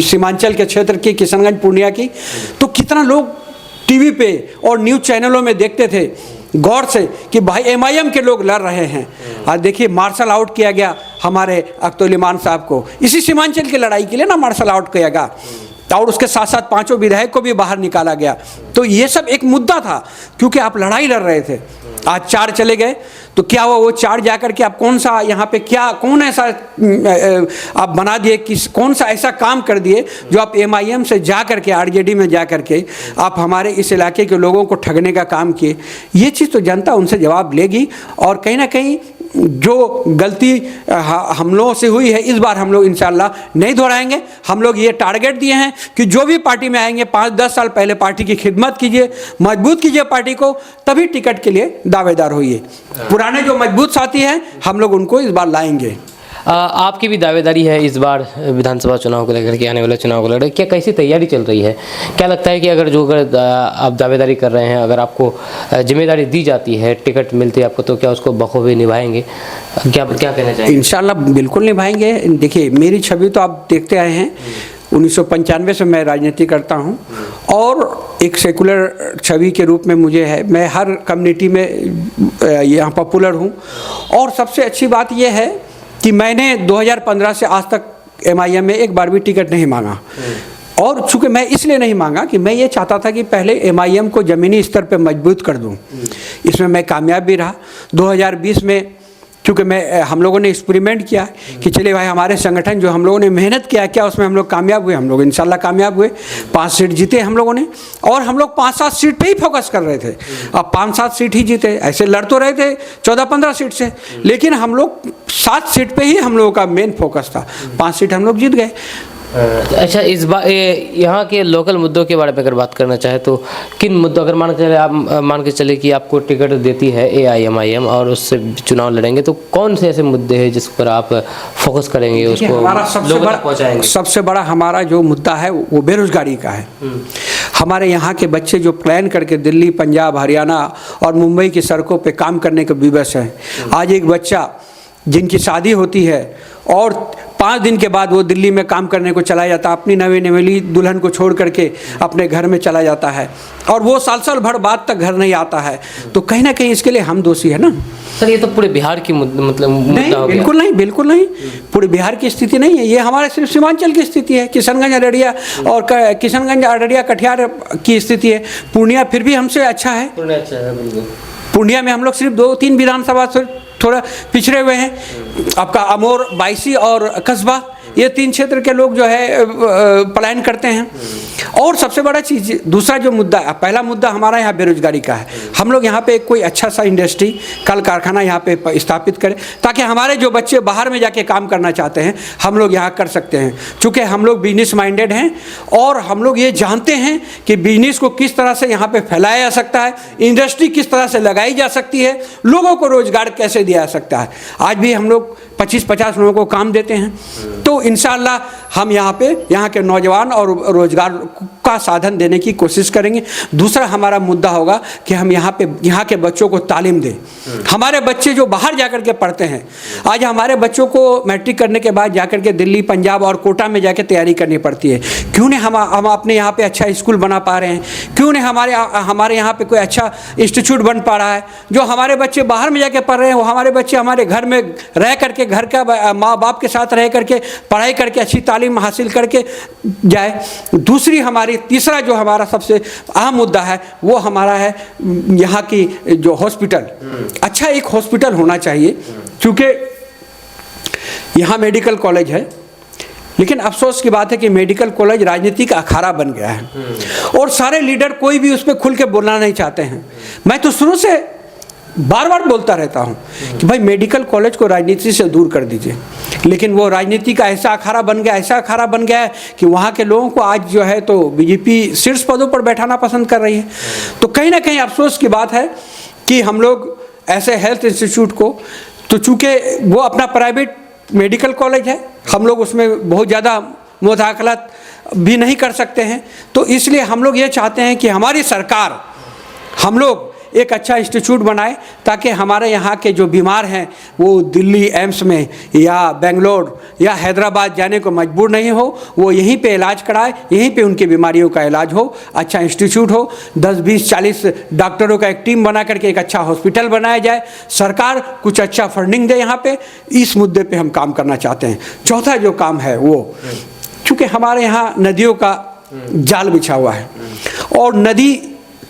सीमांचल के क्षेत्र की, किशनगंज पूर्णिया की, तो कितना लोग टीवी पे और न्यूज़ चैनलों में देखते थे गौर से कि भाई MIM के लोग लड़ रहे हैं। आज देखिए मार्शल आउट किया गया हमारे अख्तुल इमान साहब को, इसी सीमांचल की लड़ाई के लिए ना मार्शल आउट किया गया, और उसके साथ साथ 5 विधायक को भी बाहर निकाला गया। तो ये सब एक मुद्दा था, क्योंकि आप लड़ाई लड़ रहे थे। आज 4 चले गए तो क्या हुआ, वो 4 जाकर के आप कौन सा यहाँ पे कौन ऐसा आप बना दिए, कौन सा ऐसा काम कर दिए जो आप MIM से जा करके RJD में जा करके आप हमारे इस इलाके के लोगों को ठगने का काम किए। ये चीज़ तो जनता उनसे जवाब लेगी, और कहीं ना कहीं जो गलती हम लोगों से हुई है इस बार हम लोग इंशाल्लाह नहीं दोहराएंगे। हम लोग ये टारगेट दिए हैं कि जो भी पार्टी में आएंगे 5-10 साल पहले पार्टी की खिदमत कीजिए, मजबूत कीजिए पार्टी को, तभी टिकट के लिए दावेदार होइए। पुराने जो मजबूत साथी हैं हम लोग उनको इस बार लाएंगे। आपकी भी दावेदारी है इस बार विधानसभा चुनाव को लेकर के, आने वाले चुनाव को लेकर क्या कैसी तैयारी चल रही है? क्या लगता है कि अगर आप दावेदारी कर रहे हैं, अगर आपको जिम्मेदारी दी जाती है, टिकट मिलती है आपको, तो क्या उसको बखूबी निभाएंगे? क्या कहना चाहिए? इंशाल्लाह बिल्कुल निभाएंगे। देखिए मेरी छवि तो आप देखते आए हैं, 1995 से मैं राजनीति करता हूं, और एक सेकुलर छवि के रूप में मुझे है। मैं हर कम्युनिटी में यहाँ पॉपुलर हूँ, और सबसे अच्छी बात यह है कि मैंने 2015 से आज तक MIM में एक बार भी टिकट नहीं मांगा। और चूँकि मैं इसलिए नहीं मांगा कि मैं ये चाहता था कि पहले MIM को ज़मीनी स्तर पे मजबूत कर दूं। इसमें मैं कामयाब भी रहा। 2020 में चूँकि हम लोगों ने एक्सपेरिमेंट किया कि चले भाई हमारे संगठन जो हम लोगों ने मेहनत किया, क्या उसमें हम लोग कामयाब हुए? हम लोग इंशाल्लाह कामयाब हुए। 5 सीट जीते हम लोगों ने, और हम लोग 5-7 सीट पे ही फोकस कर रहे थे। अब 5-7 सीट ही जीते, ऐसे लड़ तो रहे थे 14-15 सीट से, लेकिन हम लोग 7 सीट पे ही हम लोगों का मेन फोकस था। 5 सीट हम लोग जीत गए। अच्छा, इस बार यहाँ के लोकल मुद्दों के बारे में अगर बात करना चाहे तो किन मुद्दों, अगर मान के चले कि आपको टिकट देती है AIMIM और उससे चुनाव लड़ेंगे, तो कौन से ऐसे मुद्दे हैं जिस पर आप फोकस करेंगे, उसको हमारा पहुँचाएंगे? सबसे बड़ा हमारा जो मुद्दा है वो बेरोजगारी का है। हमारे यहाँ के बच्चे जो प्लान करके दिल्ली, पंजाब, हरियाणा और मुंबई की सड़कों पे काम करने के विवश हैं। आज एक बच्चा जिनकी शादी होती है और 5 दिन के बाद वो दिल्ली में काम करने को चला जाता, अपनी नवेली दुल्हन को छोड़ करके अपने घर में चला जाता है, और वो साल भर बाद तक घर नहीं आता है, तो कहीं ना कहीं इसके लिए हम दोषी है ना। सर ये तो पूरे बिहार की मुद्दा हो गया। बिल्कुल नहीं, पूरे बिहार की स्थिति नहीं है, ये हमारे सिर्फ सीमांचल की स्थिति है। किशनगंज अररिया कटिहार की स्थिति है। पूर्णिया फिर भी हमसे अच्छा है। पूर्णिया में हम लोग सिर्फ 2-3 विधानसभा से थोड़ा पिछड़े हुए हैं। आपका अमोर, बायसी और कस्बा, ये 3 क्षेत्र के लोग जो है पलायन करते हैं। और सबसे बड़ा चीज़, दूसरा जो मुद्दा, पहला मुद्दा हमारा यहाँ बेरोजगारी का है। हम लोग यहाँ पे कोई अच्छा सा इंडस्ट्री, कल कारखाना यहाँ पे स्थापित करें, ताकि हमारे जो बच्चे बाहर में जाके काम करना चाहते हैं हम लोग यहाँ कर सकते हैं। चूँकि हम लोग बिजनेस माइंडेड हैं और हम लोग ये जानते हैं कि बिजनेस को किस तरह से यहाँ पे फैलाया जा सकता है, इंडस्ट्री किस तरह से लगाई जा सकती है, लोगों को रोज़गार कैसे दिया जा सकता है। आज भी हम लोग 25-50 लोगों को काम देते हैं, तो इंशाअल्लाह हम यहाँ के नौजवान और रोज़गार का साधन देने की कोशिश करेंगे। दूसरा हमारा मुद्दा होगा कि हम यहाँ के बच्चों को तालीम दें। हमारे बच्चे जो बाहर जाकर के पढ़ते हैं, आज हमारे बच्चों को मैट्रिक करने के बाद जाकर के दिल्ली, पंजाब और कोटा में जाकर तैयारी करनी पड़ती है। क्यों नहीं हम अपने यहाँ पे अच्छा स्कूल बना पा रहे हैं? क्यों नहीं हमारे यहाँ पे कोई अच्छा इंस्टीट्यूट बन पा रहा है? जो हमारे बच्चे बाहर में जाके पढ़ रहे हैं वो हमारे बच्चे हमारे घर में रह करके, घर का माँ बाप के साथ रह करके पढ़ाई करके अच्छी तालीम हासिल करके जाए। दूसरी तीसरा जो हमारा सबसे अहम मुद्दा है वो हमारा है यहाँ की जो हॉस्पिटल, अच्छा एक हॉस्पिटल होना चाहिए। क्योंकि यहाँ मेडिकल कॉलेज है, लेकिन अफसोस की बात है कि मेडिकल कॉलेज राजनीति का अखाड़ा बन गया है और सारे लीडर कोई भी उस पर खुल के बोलना नहीं चाहते हैं। मैं तो शुरू से बार बार बोलता रहता हूँ कि भाई मेडिकल कॉलेज को राजनीति से दूर कर दीजिए, लेकिन वो राजनीति का ऐसा अखाड़ा बन गया है कि वहाँ के लोगों को आज जो है तो बीजेपी शीर्ष पदों पर बैठाना पसंद कर रही है। तो कहीं ना कहीं अफसोस की बात है कि हम लोग ऐसे हेल्थ इंस्टीट्यूट को, तो चूँकि वो अपना प्राइवेट मेडिकल कॉलेज है, हम लोग उसमें बहुत ज़्यादा मुदाखलत भी नहीं कर सकते हैं। तो इसलिए हम लोग ये चाहते हैं कि हमारी सरकार, हम लोग एक अच्छा इंस्टीट्यूट बनाए ताकि हमारे यहाँ के जो बीमार हैं वो दिल्ली एम्स में या बेंगलोर या हैदराबाद जाने को मजबूर नहीं हो, वो यहीं पे इलाज कराए, यहीं पे उनकी बीमारियों का इलाज हो, अच्छा इंस्टीट्यूट हो, 10, 20, 40 डॉक्टरों का एक टीम बना करके एक अच्छा हॉस्पिटल बनाया जाए, सरकार कुछ अच्छा फंडिंग दे यहाँ पे। इस मुद्दे पे हम काम करना चाहते हैं। चौथा जो काम है वो, चूँकि हमारे यहाँ नदियों का जाल बिछा हुआ है और नदी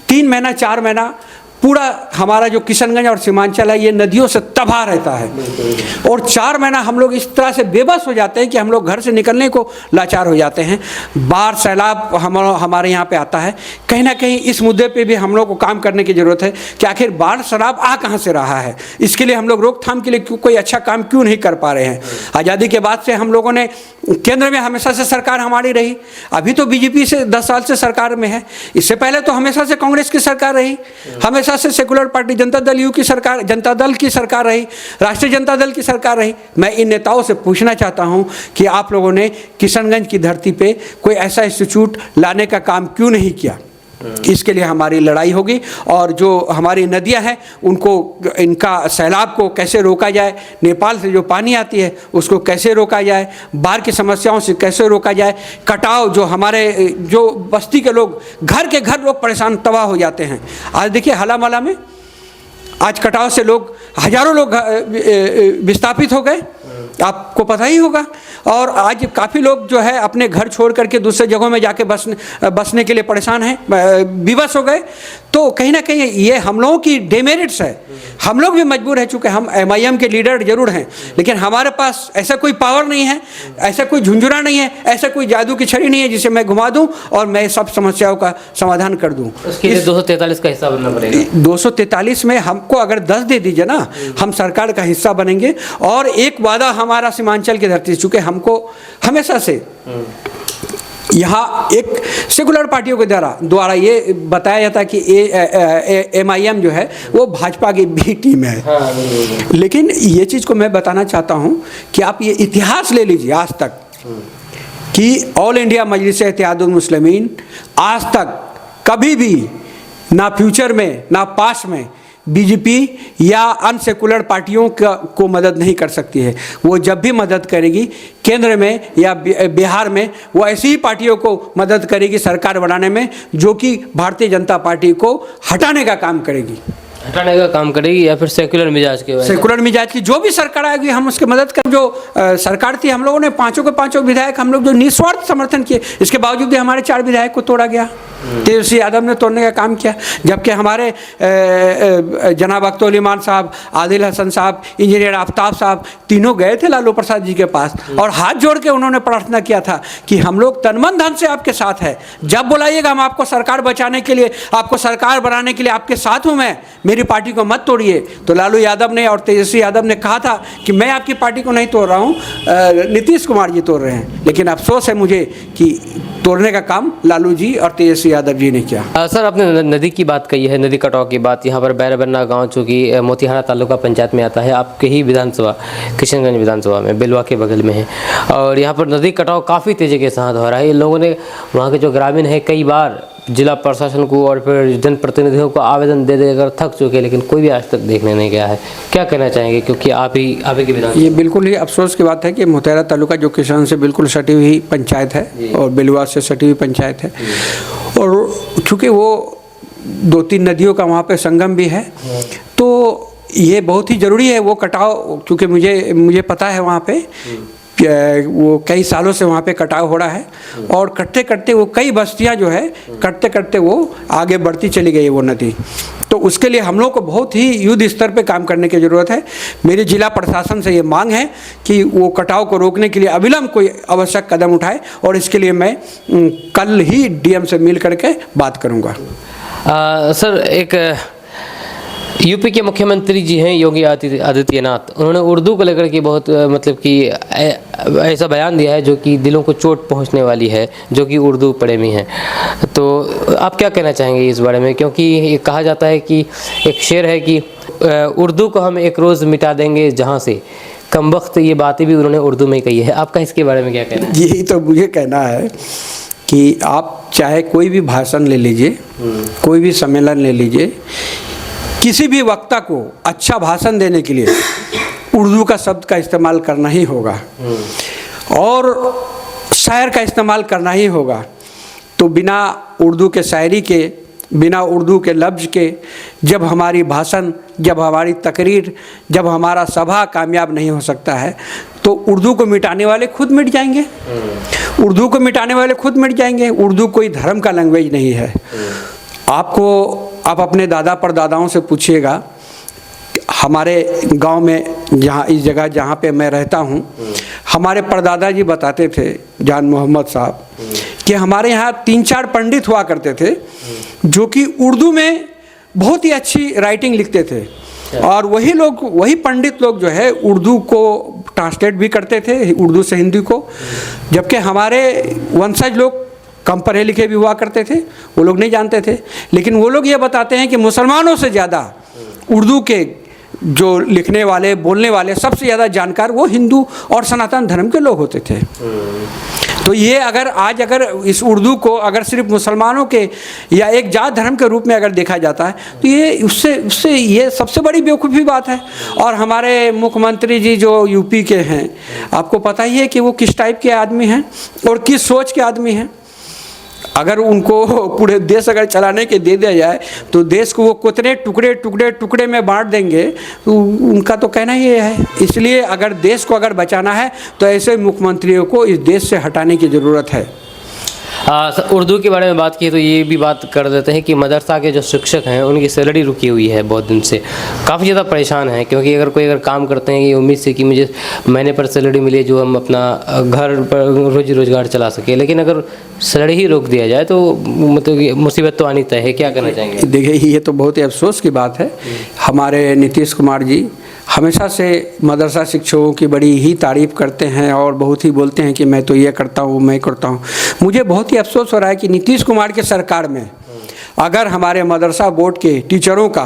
3 महीना 4 महीना पूरा हमारा जो किशनगंज और सीमांचल है ये नदियों से तबाह रहता है और 4 महीना हम लोग इस तरह से बेबस हो जाते हैं कि हम लोग घर से निकलने को लाचार हो जाते हैं। बाढ़ सैलाब हमारे यहाँ पे आता है। कहीं ना कहीं इस मुद्दे पे भी हम लोग को काम करने की ज़रूरत है कि आखिर बाढ़ सैलाब आ कहाँ से रहा है, इसके लिए हम लोग रोकथाम के लिए कोई अच्छा काम क्यों नहीं कर पा रहे हैं। आज़ादी के बाद से हम लोगों ने, केंद्र में हमेशा से सरकार हमारी रही, अभी तो बीजेपी से 10 साल से सरकार में है, इससे पहले तो हमेशा से कांग्रेस की सरकार रही, हमेशा से secular party Janata Dal you की सरकार, जनता दल की सरकार रही, राष्ट्रीय जनता दल की सरकार रही। मैं इन नेताओं से पूछना चाहता हूं कि आप लोगों ने किशनगंज की धरती पे कोई ऐसा इंस्टीट्यूट लाने का काम क्यों नहीं किया। इसके लिए हमारी लड़ाई होगी और जो हमारी नदियां हैं उनको, इनका सैलाब को कैसे रोका जाए, नेपाल से जो पानी आती है उसको कैसे रोका जाए, बाढ़ की समस्याओं से कैसे रोका जाए, कटाव जो हमारे जो बस्ती के लोग घर के घर लोग परेशान तबाह हो जाते हैं। आज देखिए हलामला में आज कटाव से लोग, हजारों लोग विस्थापित हो गए, आपको पता ही होगा। और आज काफ़ी लोग जो है अपने घर छोड़ करके दूसरे जगहों में जाके बसने के लिए परेशान हैं, विवश हो गए। तो कहीं ना कहीं ये हम लोगों की डेमेरिट्स है, हम लोग भी मजबूर हैं, चूँकि हम MIM के लीडर जरूर हैं लेकिन हमारे पास ऐसा कोई पावर नहीं है, ऐसा कोई झुंझुना नहीं है, ऐसा कोई जादू की छड़ी नहीं है जिसे मैं घुमा दूँ और मैं सब समस्याओं का समाधान कर दूँ। उसके लिए 243 का हिस्सा बनना पड़ेगा। 243 में हमको अगर 10 दे दीजिए ना, हम सरकार का हिस्सा बनेंगे। और एक वादा हमारा सीमांचल की धरती, चूँकि हमको हमेशा से यहाँ एक सेकुलर पार्टियों के द्वारा ये बताया जाता है कि MIM जो है वो भाजपा की बी टीम है। लेकिन ये चीज़ को मैं बताना चाहता हूँ कि आप ये इतिहास ले लीजिए आज तक कि ऑल इंडिया मजलिस इत्तेहादुल मुस्लिमीन आज तक कभी भी, ना फ्यूचर में ना पास्ट में, बीजेपी या अनसेकुलर पार्टियों को मदद नहीं कर सकती है। वो जब भी मदद करेगी केंद्र में या बिहार में, वो ऐसी ही पार्टियों को मदद करेगी सरकार बनाने में जो कि भारतीय जनता पार्टी को हटाने का काम करेगी, या फिर सेकुलर मिजाज की जो भी सरकार आएगी हम उसकी मदद कर। जो सरकार थी हम लोगों ने 5 के 5 विधायक हम लोग जो निस्वार्थ समर्थन किए, इसके बावजूद भी हमारे 4 विधायक को तोड़ा गया। तेजस्वी यादव ने तोड़ने का काम किया, जबकि हमारे जनाब अख्तर ईमान साहब, आदिल हसन साहब, इंजीनियर आफ्ताब साहब तीनों गए थे लालू प्रसाद जी के पास और हाथ जोड़ के उन्होंने प्रार्थना किया था कि हम लोग तन मन धन से आपके साथ हैं, जब बुलाइएगा हम आपको सरकार बचाने के लिए, आपको सरकार बनाने के लिए आपके साथ हूँ मैं, मेरी पार्टी को मत तोड़िए। तो लालू यादव ने और तेजस्वी यादव ने कहा था कि मैं आपकी पार्टी को नहीं तोड़ रहा हूँ, नीतीश कुमार जी तोड़ रहे हैं। लेकिन अफसोस है मुझे कि तोड़ने का काम लालू जी और तेजस्वी यादव जी ने किया। सर, आपने नदी की बात कही है, नदी कटाव की बात। यहाँ पर बैरबन्ना गांव जो कि मोतिहारा तालुका पंचायत में आता है, आपके ही विधानसभा किशनगंज विधानसभा में बेलवा के बगल में है, और यहाँ पर नदी कटाव काफ़ी तेज़ी के साथ हो रहा है। लोगों ने, वहाँ के जो ग्रामीण है, कई बार जिला प्रशासन को और फिर जनप्रतिनिधियों को आवेदन दे देकर थक चुके, लेकिन कोई भी आज तक देखने नहीं गया है। क्या कहना चाहेंगे, क्योंकि आप ही की विधान। ये बिल्कुल ही अफसोस की बात है कि मोतिहारा तालुका जो किसान से बिल्कुल सटी हुई पंचायत है और बेलवा से सटी हुई पंचायत है, और चूँकि वो 2-3 नदियों का वहाँ पे संगम भी है, तो ये बहुत ही ज़रूरी है वो कटाव। चूँकि मुझे पता है वहाँ पे वो कई सालों से वहाँ पे कटाव हो रहा है, और कटते कटते वो कई बस्तियाँ जो है कटते कटते वो आगे बढ़ती चली गई वो नदी। तो उसके लिए हम लोग को बहुत ही युद्ध स्तर पे काम करने की ज़रूरत है। मेरी जिला प्रशासन से ये मांग है कि वो कटाव को रोकने के लिए अविलंब कोई आवश्यक कदम उठाए, और इसके लिए मैं कल ही डीएम से मिल करके बात करूँगा। सर, एक यूपी के मुख्यमंत्री जी हैं योगी आदित्यनाथ, उन्होंने उर्दू को लेकर के बहुत मतलब कि ऐसा बयान दिया है जो कि दिलों को चोट पहुंचने वाली है, जो कि उर्दू प्रेमी हैं। तो आप क्या कहना चाहेंगे इस बारे में, क्योंकि ये कहा जाता है कि एक शेर है कि उर्दू को हम एक रोज़ मिटा देंगे जहाँ से, कम वक्त ये बातें भी उन्होंने उर्दू में कही है। आपका इसके बारे में क्या कहना है? यही तो मुझे कहना है कि आप चाहे कोई भी भाषण ले लीजिए, कोई भी सम्मेलन ले लीजिए, किसी भी वक्ता को अच्छा भाषण देने के लिए उर्दू का शब्द का इस्तेमाल करना ही होगा और शायर का इस्तेमाल करना ही होगा। तो बिना उर्दू के शायरी के, बिना उर्दू के लफ्ज़ के जब हमारी भाषण, जब हमारी तकरीर, जब हमारा सभा कामयाब नहीं हो सकता है, तो उर्दू को मिटाने वाले खुद मिट जाएंगे। उर्दू को मिटाने वाले खुद मिट जाएंगे। उर्दू कोई धर्म का लैंग्वेज नहीं है। आप अपने दादा परदादाओं से पूछिएगा, हमारे गांव में, जहाँ इस जगह जहाँ पे मैं रहता हूँ, हमारे परदादा जी बताते थे, जान मोहम्मद साहब, कि हमारे यहाँ 3-4 पंडित हुआ करते थे जो कि उर्दू में बहुत ही अच्छी राइटिंग लिखते थे, और वही पंडित लोग जो है उर्दू को ट्रांसलेट भी करते थे, उर्दू से हिंदी को। जबकि हमारे वंशज लोग कम पढ़े लिखे भी हुआ करते थे, वो लोग नहीं जानते थे। लेकिन वो लोग ये बताते हैं कि मुसलमानों से ज़्यादा उर्दू के जो लिखने वाले, बोलने वाले, सबसे ज़्यादा जानकार वो हिंदू और सनातन धर्म के लोग होते थे। तो ये अगर इस उर्दू को अगर सिर्फ मुसलमानों के या एक जात धर्म के रूप में अगर देखा जाता है, तो ये उससे ये सबसे बड़ी बेवकूफ़ी बात है। और हमारे मुख्यमंत्री जी जो यूपी के हैं, आपको पता ही है कि वो किस टाइप के आदमी हैं और किस सोच के आदमी हैं। अगर उनको पूरे देश अगर चलाने के दे दिया जाए, तो देश को वो कितने टुकड़े में बांट देंगे, तो उनका तो कहना ही है। इसलिए अगर देश को अगर बचाना है, तो ऐसे मुख्यमंत्रियों को इस देश से हटाने की ज़रूरत है। उर्दू के बारे में बात की तो ये भी बात कर देते हैं कि मदरसा के जो शिक्षक हैं उनकी सैलरी रुकी हुई है बहुत दिन से, काफ़ी ज़्यादा परेशान हैं। क्योंकि अगर काम करते हैं ये उम्मीद से कि मुझे महीने पर सैलरी मिले जो हम अपना घर पर रोजी रोज़गार चला सके, लेकिन अगर सैलरी ही रोक दिया जाए तो मतलब मुसीबत तो आनी तय है। क्या करना चाहेंगे? देखिए, ये तो बहुत ही अफसोस की बात है। हमारे नीतीश कुमार जी हमेशा से मदरसा शिक्षकों की बड़ी ही तारीफ़ करते हैं और बहुत ही बोलते हैं कि मैं तो ये करता हूँ, मैं करता हूँ। मुझे बहुत ही अफसोस हो रहा है कि नीतीश कुमार के सरकार में अगर हमारे मदरसा बोर्ड के टीचरों का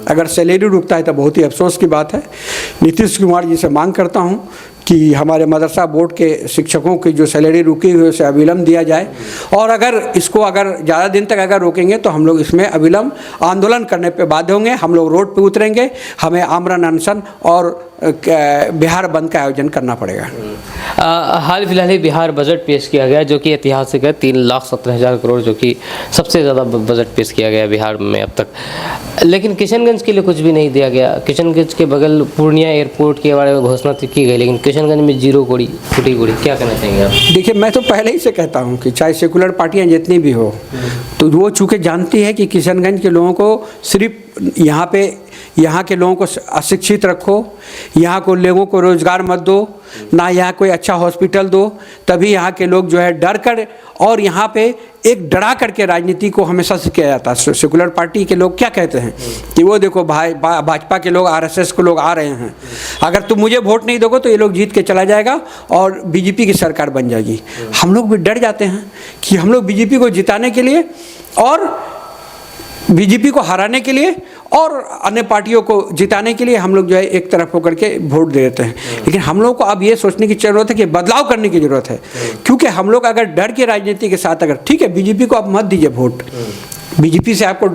अगर सैलरी रुकता है तो बहुत ही अफसोस की बात है। नीतीश कुमार जी से मांग करता हूँ कि हमारे मदरसा बोर्ड के शिक्षकों की जो सैलरी रुकी हुई है उसे अविलंब दिया जाए, और अगर इसको अगर ज़्यादा दिन तक अगर रोकेंगे तो हम लोग इसमें अविलंब आंदोलन करने पे बाध्य होंगे। हम लोग रोड पे उतरेंगे, हमें आमरण अनशन और बिहार बंद का आयोजन करना पड़ेगा। हाल फिलहाल ही बिहार बजट पेश किया गया जो कि ऐतिहासिक है, 3,17,000 करोड़, जो कि सबसे ज़्यादा बजट पेश किया गया बिहार में अब तक। लेकिन किशनगंज के लिए कुछ भी नहीं दिया गया। किशनगंज के बगल पूर्णिया एयरपोर्ट के बारे में घोषणा की गई, लेकिन किशनगंज में जीरो कोड़ी फूटी कोड़ी, क्या कहना चाहेंगे आप? देखिए, मैं तो पहले ही से कहता हूँ कि चाहे सेकुलर पार्टियां जितनी भी हो, तो वो चूँकि जानती है कि किशनगंज के लोगों को सिर्फ यहाँ के लोगों को अशिक्षित रखो, यहाँ को लोगों को रोज़गार मत दो, ना यहाँ कोई अच्छा हॉस्पिटल दो, तभी यहाँ के लोग जो है डर कर, और यहाँ पे एक डरा करके राजनीति को हमेशा से किया जाता है। सेकुलर पार्टी के लोग क्या कहते हैं कि वो देखो भाजपा के लोग, आरएसएस के लोग आ रहे हैं, अगर तुम मुझे वोट नहीं दोगे तो ये लोग जीत के चला जाएगा और बीजेपी की सरकार बन जाएगी। हम लोग भी डर जाते हैं कि हम लोग बीजेपी को जिताने के लिए और बीजेपी को हराने के लिए और अन्य पार्टियों को जिताने के लिए हम लोग जो है एक तरफ होकर के वोट दे देते हैं। लेकिन हम लोग को अब ये सोचने की ज़रूरत है कि बदलाव करने की ज़रूरत है, क्योंकि हम लोग अगर डर की राजनीति के साथ, अगर ठीक है बीजेपी को आप मत दीजिए वोट, बीजेपी से आपको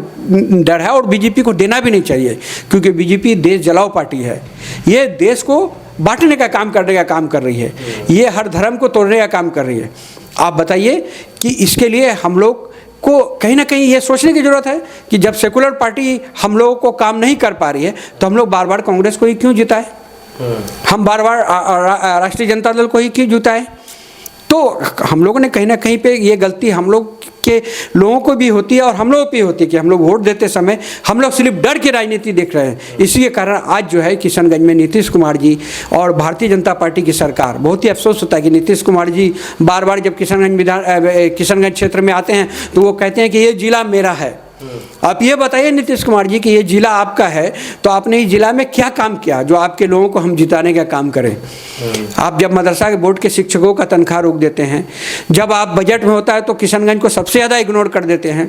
डर है और बीजेपी को देना भी नहीं चाहिए, क्योंकि बीजेपी देश जलाओ पार्टी है। ये देश को बांटने का काम करने का काम कर रही है, ये हर धर्म को तोड़ने का काम कर रही है। आप बताइए कि इसके लिए हम लोग को कहीं ना कहीं ये सोचने की ज़रूरत है कि जब सेकुलर पार्टी हम लोगों को काम नहीं कर पा रही है तो हम लोग बार बार कांग्रेस को ही क्यों जिताए, हम बार बार राष्ट्रीय जनता दल को ही क्यों जिताए। तो हम लोगों ने कहीं ना कहीं पे ये गलती हम लोग के लोगों को भी होती है और हम लोगों पे होती है कि हम लोग वोट देते समय हम लोग सिर्फ डर की राजनीति देख रहे हैं। इसी के कारण आज जो है किशनगंज में नीतीश कुमार जी और भारतीय जनता पार्टी की सरकार, बहुत ही अफसोस होता है कि नीतीश कुमार जी बार बार जब किशनगंज क्षेत्र में आते हैं तो वो कहते हैं कि ये जिला मेरा है। आप ये बताइए नीतीश कुमार जी कि ये जिला आपका है तो आपने इस जिला में क्या काम किया जो आपके लोगों को हम जिताने का काम करें। आप जब मदरसा के बोर्ड के शिक्षकों का तनख्वाह रोक देते हैं, जब आप बजट में होता है तो किशनगंज को सबसे ज़्यादा इग्नोर कर देते हैं,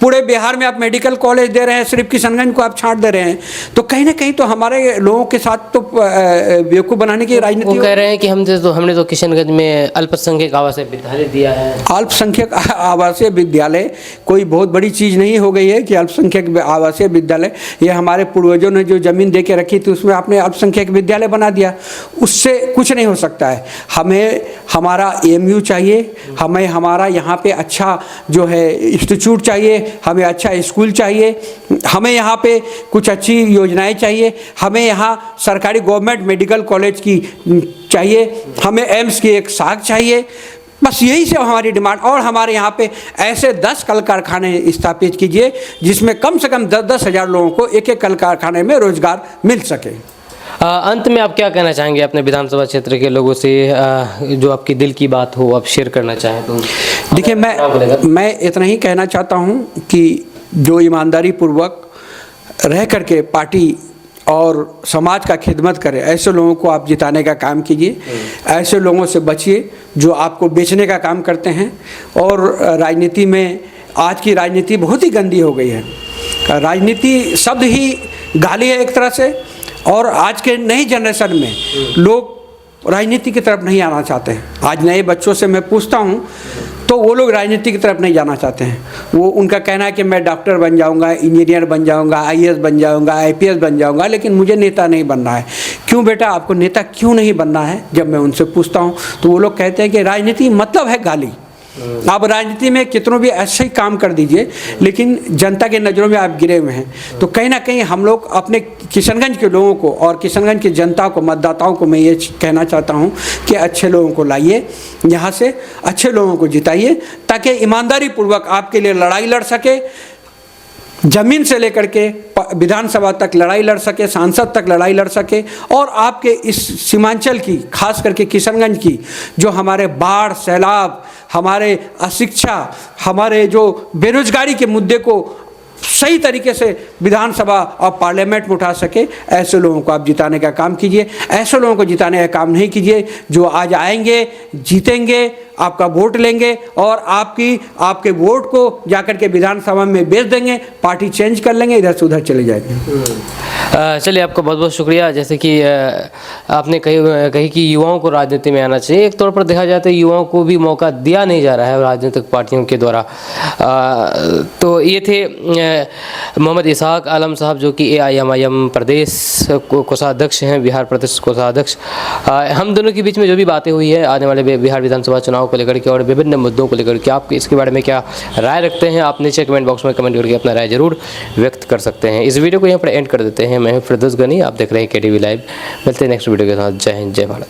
पूरे बिहार में आप मेडिकल कॉलेज दे रहे हैं, सिर्फ किशनगंज को आप छांट दे रहे हैं, तो कहीं ना कहीं तो हमारे लोगों के साथ तो बेवकूफ़ बनाने की राजनीति। वो कह रहे हैं कि हमने तो किशनगंज में अल्पसंख्यक आवासीय विद्यालय दिया है। अल्पसंख्यक आवासीय विद्यालय कोई बहुत बड़ी चीज़ नहीं हो गई है कि अल्पसंख्यक आवासीय विद्यालय, ये हमारे पूर्वजों ने जो ज़मीन दे के रखी थी उसमें आपने अल्पसंख्यक विद्यालय बना दिया, उससे कुछ नहीं हो सकता है। हमें हमारा एएमयू चाहिए, हमें हमारा यहाँ पे अच्छा जो है इंस्टीट्यूट चाहिए, हमें अच्छा स्कूल चाहिए, हमें यहाँ पे कुछ अच्छी योजनाएं चाहिए, हमें यहाँ सरकारी गवर्नमेंट मेडिकल कॉलेज की चाहिए, हमें एम्स की एक शाख चाहिए, बस यही सब हमारी डिमांड। और हमारे यहाँ पे ऐसे 10 कल कारखाने स्थापित कीजिए जिसमें कम से कम 10-10 हज़ार लोगों को एक एक कल कारखाने में रोजगार मिल सके। अंत में आप क्या कहना चाहेंगे अपने विधानसभा क्षेत्र के लोगों से, जो आपकी दिल की बात हो आप शेयर करना चाहें तो? देखिए, मैं इतना ही कहना चाहता हूँ कि जो ईमानदारी पूर्वक रह करके पार्टी और समाज का खिदमत करे, ऐसे लोगों को आप जिताने का काम कीजिए, ऐसे लोगों से बचिए जो आपको बेचने का काम करते हैं। और राजनीति में आज की राजनीति बहुत ही गंदी हो गई है, राजनीति शब्द ही गाली है एक तरह से, और आज के नई जनरेशन में लोग राजनीति की तरफ नहीं आना चाहते हैं। आज नए बच्चों से मैं पूछता हूँ तो वो लोग राजनीति की तरफ नहीं जाना चाहते हैं। वो उनका कहना है कि मैं डॉक्टर बन जाऊंगा, इंजीनियर बन जाऊंगा, आईएएस बन जाऊंगा, आईपीएस बन जाऊंगा, लेकिन मुझे नेता नहीं बनना है। क्यों बेटा, आपको नेता क्यों नहीं बनना है? जब मैं उनसे पूछता हूँ तो वो लोग कहते हैं कि राजनीति मतलब है गाली। आप राजनीति में कितनों भी ऐसे ही काम कर दीजिए, लेकिन जनता के नज़रों में आप गिरे हुए हैं। तो कहीं ना कहीं हम लोग अपने किशनगंज के लोगों को और किशनगंज की जनता को, मतदाताओं को मैं ये कहना चाहता हूँ कि अच्छे लोगों को लाइए, यहाँ से अच्छे लोगों को जिताइए, ताकि ईमानदारी पूर्वक आपके लिए लड़ाई लड़ सके, जमीन से लेकर के विधानसभा तक लड़ाई लड़ सके, सांसद तक लड़ाई लड़ सके, और आपके इस सीमांचल की, खास करके किशनगंज की, जो हमारे बाढ़, सैलाब, हमारे अशिक्षा, हमारे जो बेरोजगारी के मुद्दे को सही तरीके से विधानसभा और पार्लियामेंट में उठा सके, ऐसे लोगों को आप जिताने का काम कीजिए। ऐसे लोगों को जिताने का काम नहीं कीजिए जो आज आएंगे, जीतेंगे, आपका वोट लेंगे और आपके वोट को जाकर के विधानसभा में बेच देंगे, पार्टी चेंज कर लेंगे, इधर से उधर चले जाएंगे। चलिए, आपका बहुत बहुत शुक्रिया। जैसे कि आपने कही कि युवाओं को राजनीति में आना चाहिए। एक तौर पर देखा जाए तो युवाओं को भी मौका दिया नहीं जा रहा है राजनीतिक पार्टियों के द्वारा। तो ये थे मोहम्मद इसहाक आलम साहब, जो कि AIMIM प्रदेश कोषाध्यक्ष हैं, बिहार प्रदेश कोषाध्यक्ष। हम दोनों के बीच में जो भी बातें हुई है आने वाले बिहार विधानसभा चुनाव को लेकर के और विभिन्न मुद्दों को लेकर के, आप इसके बारे में क्या राय रखते हैं? आप नीचे कमेंट बॉक्स में कमेंट करके अपना राय जरूर व्यक्त कर सकते हैं। इस वीडियो को यहाँ पर एंड कर देते हैं। मैं हूं फिरदौस गनी, आप देख रहे हैं KTV लाइव। मिलते हैं नेक्स्ट वीडियो के साथ। जय हिंद, जय भारत।